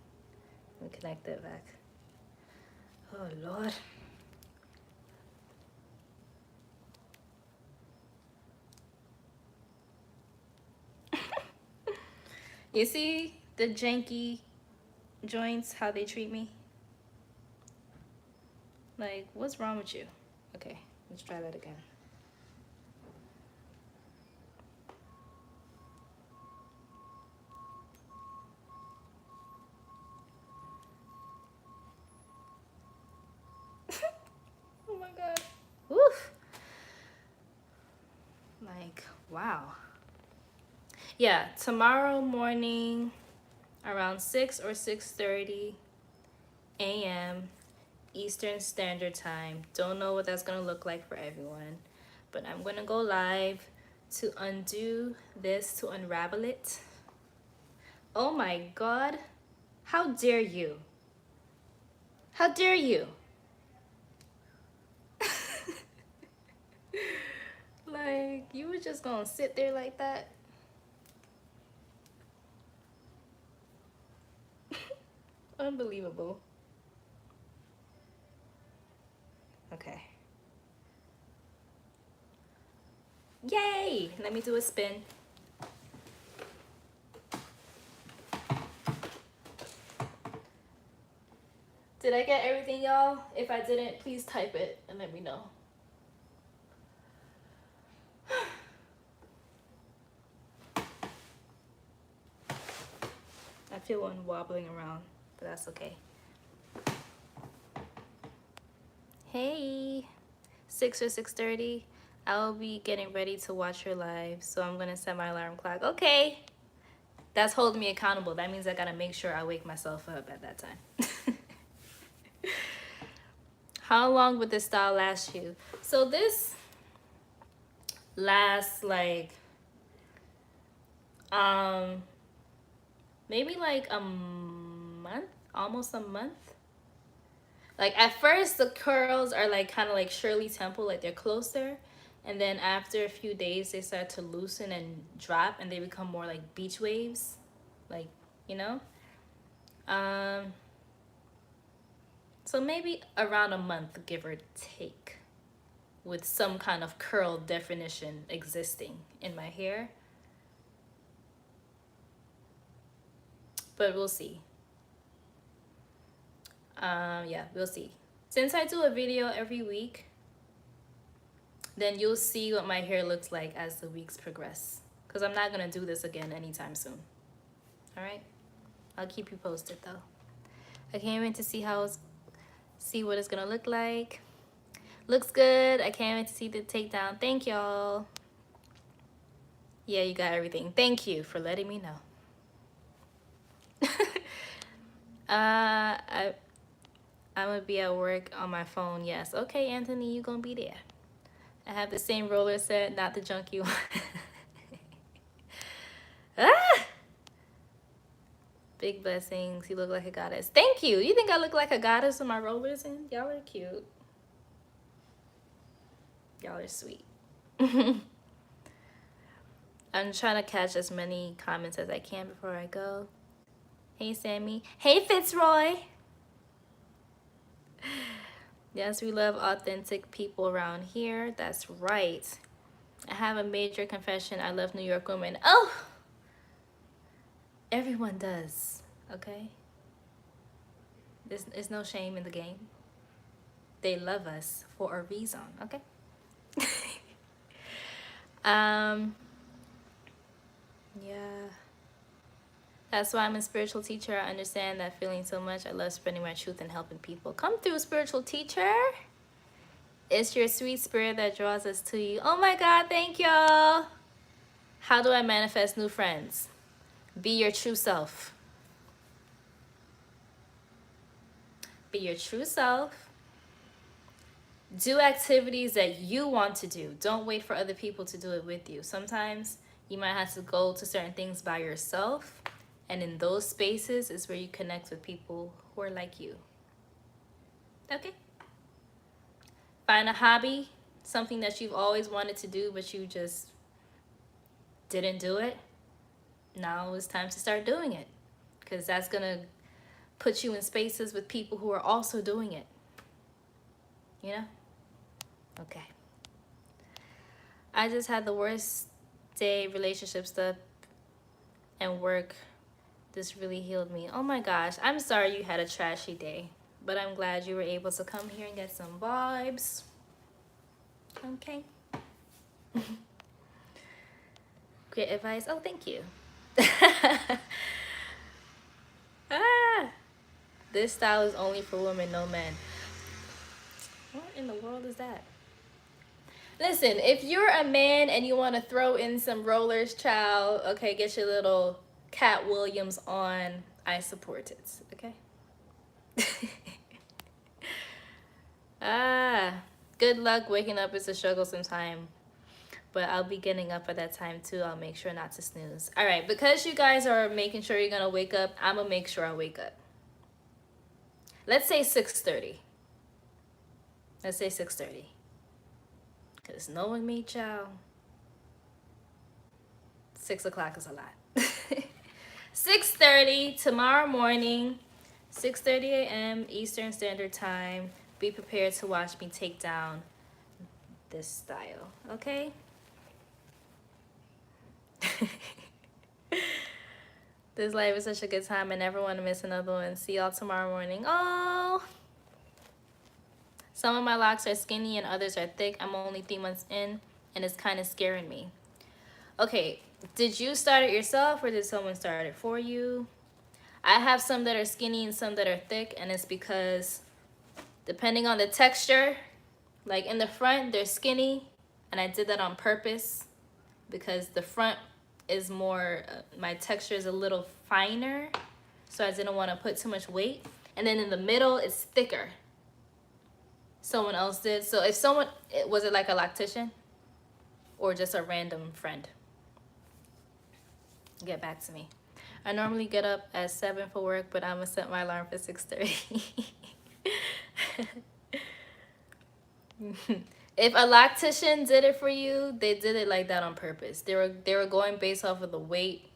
Let me connect that back. Oh Lord. You see the janky joints, how they treat me? Like, what's wrong with you? Okay, let's try that again. Oh my God. Woof. Like, wow. Yeah, tomorrow morning around 6 or 6:30 a.m. Eastern Standard Time. Don't know what that's gonna look like for everyone, but I'm gonna go live to undo this, to unravel it. Oh my God, how dare you? How dare you? Like, you were just gonna sit there like that? Unbelievable. Okay. Yay! Let me do a spin. Did I get everything, y'all? If I didn't, please type it and let me know. I feel one wobbling around, but that's okay. Hey, 6 or 6:30. I'll be getting ready to watch her live, so I'm gonna set my alarm clock. Okay, that's holding me accountable. That means I gotta make sure I wake myself up at that time. How long would this style last you? So this lasts like maybe like a month, almost a month. Like at first the curls are like kind of like Shirley Temple, like they're closer, and then after a few days they start to loosen and drop and they become more like beach waves, like, you know. So maybe around a month, give or take, with some kind of curl definition existing in my hair. But we'll see. Yeah, we'll see. Since I do a video every week, then you'll see what my hair looks like as the weeks progress. Because I'm not going to do this again anytime soon. All right? I'll keep you posted, though. I can't wait to see what it's going to look like. Looks good. I can't wait to see the takedown. Thank y'all. Yeah, you got everything. Thank you for letting me know. I'm gonna be at work on my phone. Yes. Okay, Anthony, you gonna be there. I have the same roller set, not the junky one. Ah! Big blessings. You look like a goddess. Thank you. You think I look like a goddess with my rollers in? Y'all are cute. Y'all are sweet. I'm trying to catch as many comments as I can before I go. Hey, Sammy. Hey, Fitzroy. Yes, we love authentic people around here. That's right. I have a major confession. I love New York women. Oh! Everyone does, okay? There's no shame in the game. They love us for a reason, okay? Yeah. That's why I'm a spiritual teacher. I understand that feeling so much. I love spreading my truth and helping people. Come through, spiritual teacher. It's your sweet spirit that draws us to you. Oh my God, thank y'all. How do I manifest new friends? Be your true self. Be your true self. Do activities that you want to do. Don't wait for other people to do it with you. Sometimes you might have to go to certain things by yourself. And in those spaces is where you connect with people who are like you. Okay? Find a hobby, something that you've always wanted to do, but you just didn't do it. Now it's time to start doing it, because that's going to put you in spaces with people who are also doing it. You know? Okay. I just had the worst day, relationship stuff and work. This really healed me. Oh my gosh. I'm sorry you had a trashy day, but I'm glad you were able to come here and get some vibes. Okay. Great advice. Oh, thank you. Ah, this style is only for women, no men. What in the world is that? Listen, if you're a man and you want to throw in some rollers, child, okay, get your little Cat Williams on. I support it, okay? Good luck. Waking up is a struggle sometime, but I'll be getting up at that time too. I'll make sure not to snooze. All right, because you guys are making sure you're gonna wake up, I'm gonna make sure I wake up. Let's say 6:30. Let's say 6:30. Because knowing me, child, 6 o'clock is a lot. 6:30 tomorrow morning, 6:30 a.m. Eastern Standard Time. Be prepared to watch me take down this style, okay? This life is such a good time. I never want to miss another one. See y'all tomorrow morning. Oh! Some of my locks are skinny and others are thick. I'm only 3 months in, and it's kind of scaring me. Okay, did you start it yourself or did someone start it for you? I have some that are skinny and some that are thick, and it's because depending on the texture, like in the front, they're skinny, and I did that on purpose because the front is more, my texture is a little finer, so I didn't want to put too much weight. And then in the middle, it's thicker. Someone else did. So if someone, was it like a loctician or just a random friend? Get back to me. I normally get up at 7 for work, but I'm gonna set my alarm for 6:30. If a loctician did it for you, they did it like that on purpose. They were going based off of the weight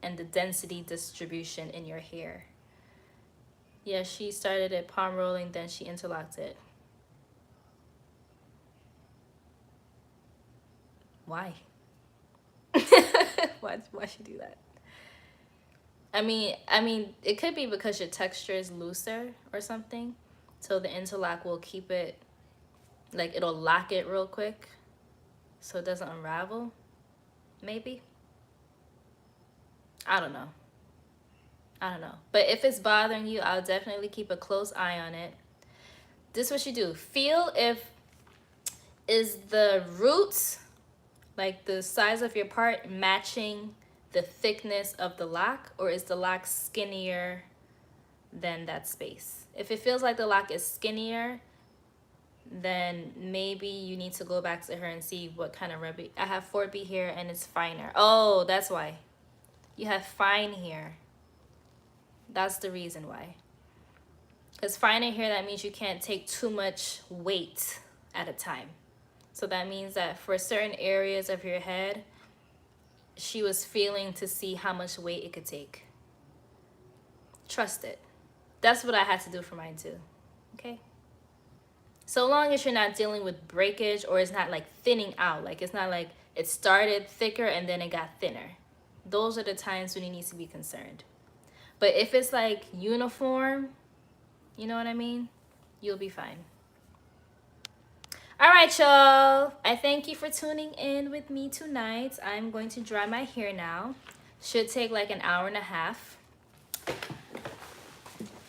and the density distribution in your hair. Yeah, she started it palm rolling, then she interlocked it. Why? Why she do that? I mean, it could be because your texture is looser or something. So the interlock will keep it, like it'll lock it real quick so it doesn't unravel. Maybe. I don't know. But if it's bothering you, I'll definitely keep a close eye on it. This is what you do. Feel if is the roots, like the size of your part, matching the thickness of the lock, or is the lock skinnier than that space? If it feels like the lock is skinnier, then maybe you need to go back to her and see what kind of rub. I have 4B here and it's finer. Oh, that's why. You have fine here. That's the reason why. Because finer here, that means you can't take too much weight at a time. So that means that for certain areas of your head, she was feeling to see how much weight it could take. Trust it. That's what I had to do for mine too. Okay? So long as you're not dealing with breakage, or it's not like thinning out. Like it's not like it started thicker and then it got thinner. Those are the times when you need to be concerned. But if it's like uniform, you know what I mean? You'll be fine. All right, y'all. I thank you for tuning in with me tonight. I'm going to dry my hair now. Should take like an hour and a half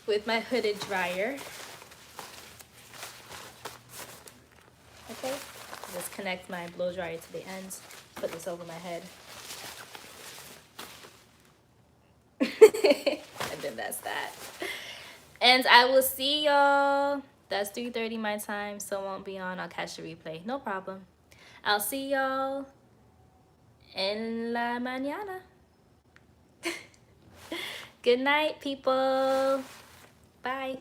with my hooded dryer. Okay, just connect my blow dryer to the end. Put this over my head. And then that's that. And I will see y'all. That's 3:30 my time, so won't be on. I'll catch the replay. No problem. I'll see y'all en la mañana. Good night, people. Bye.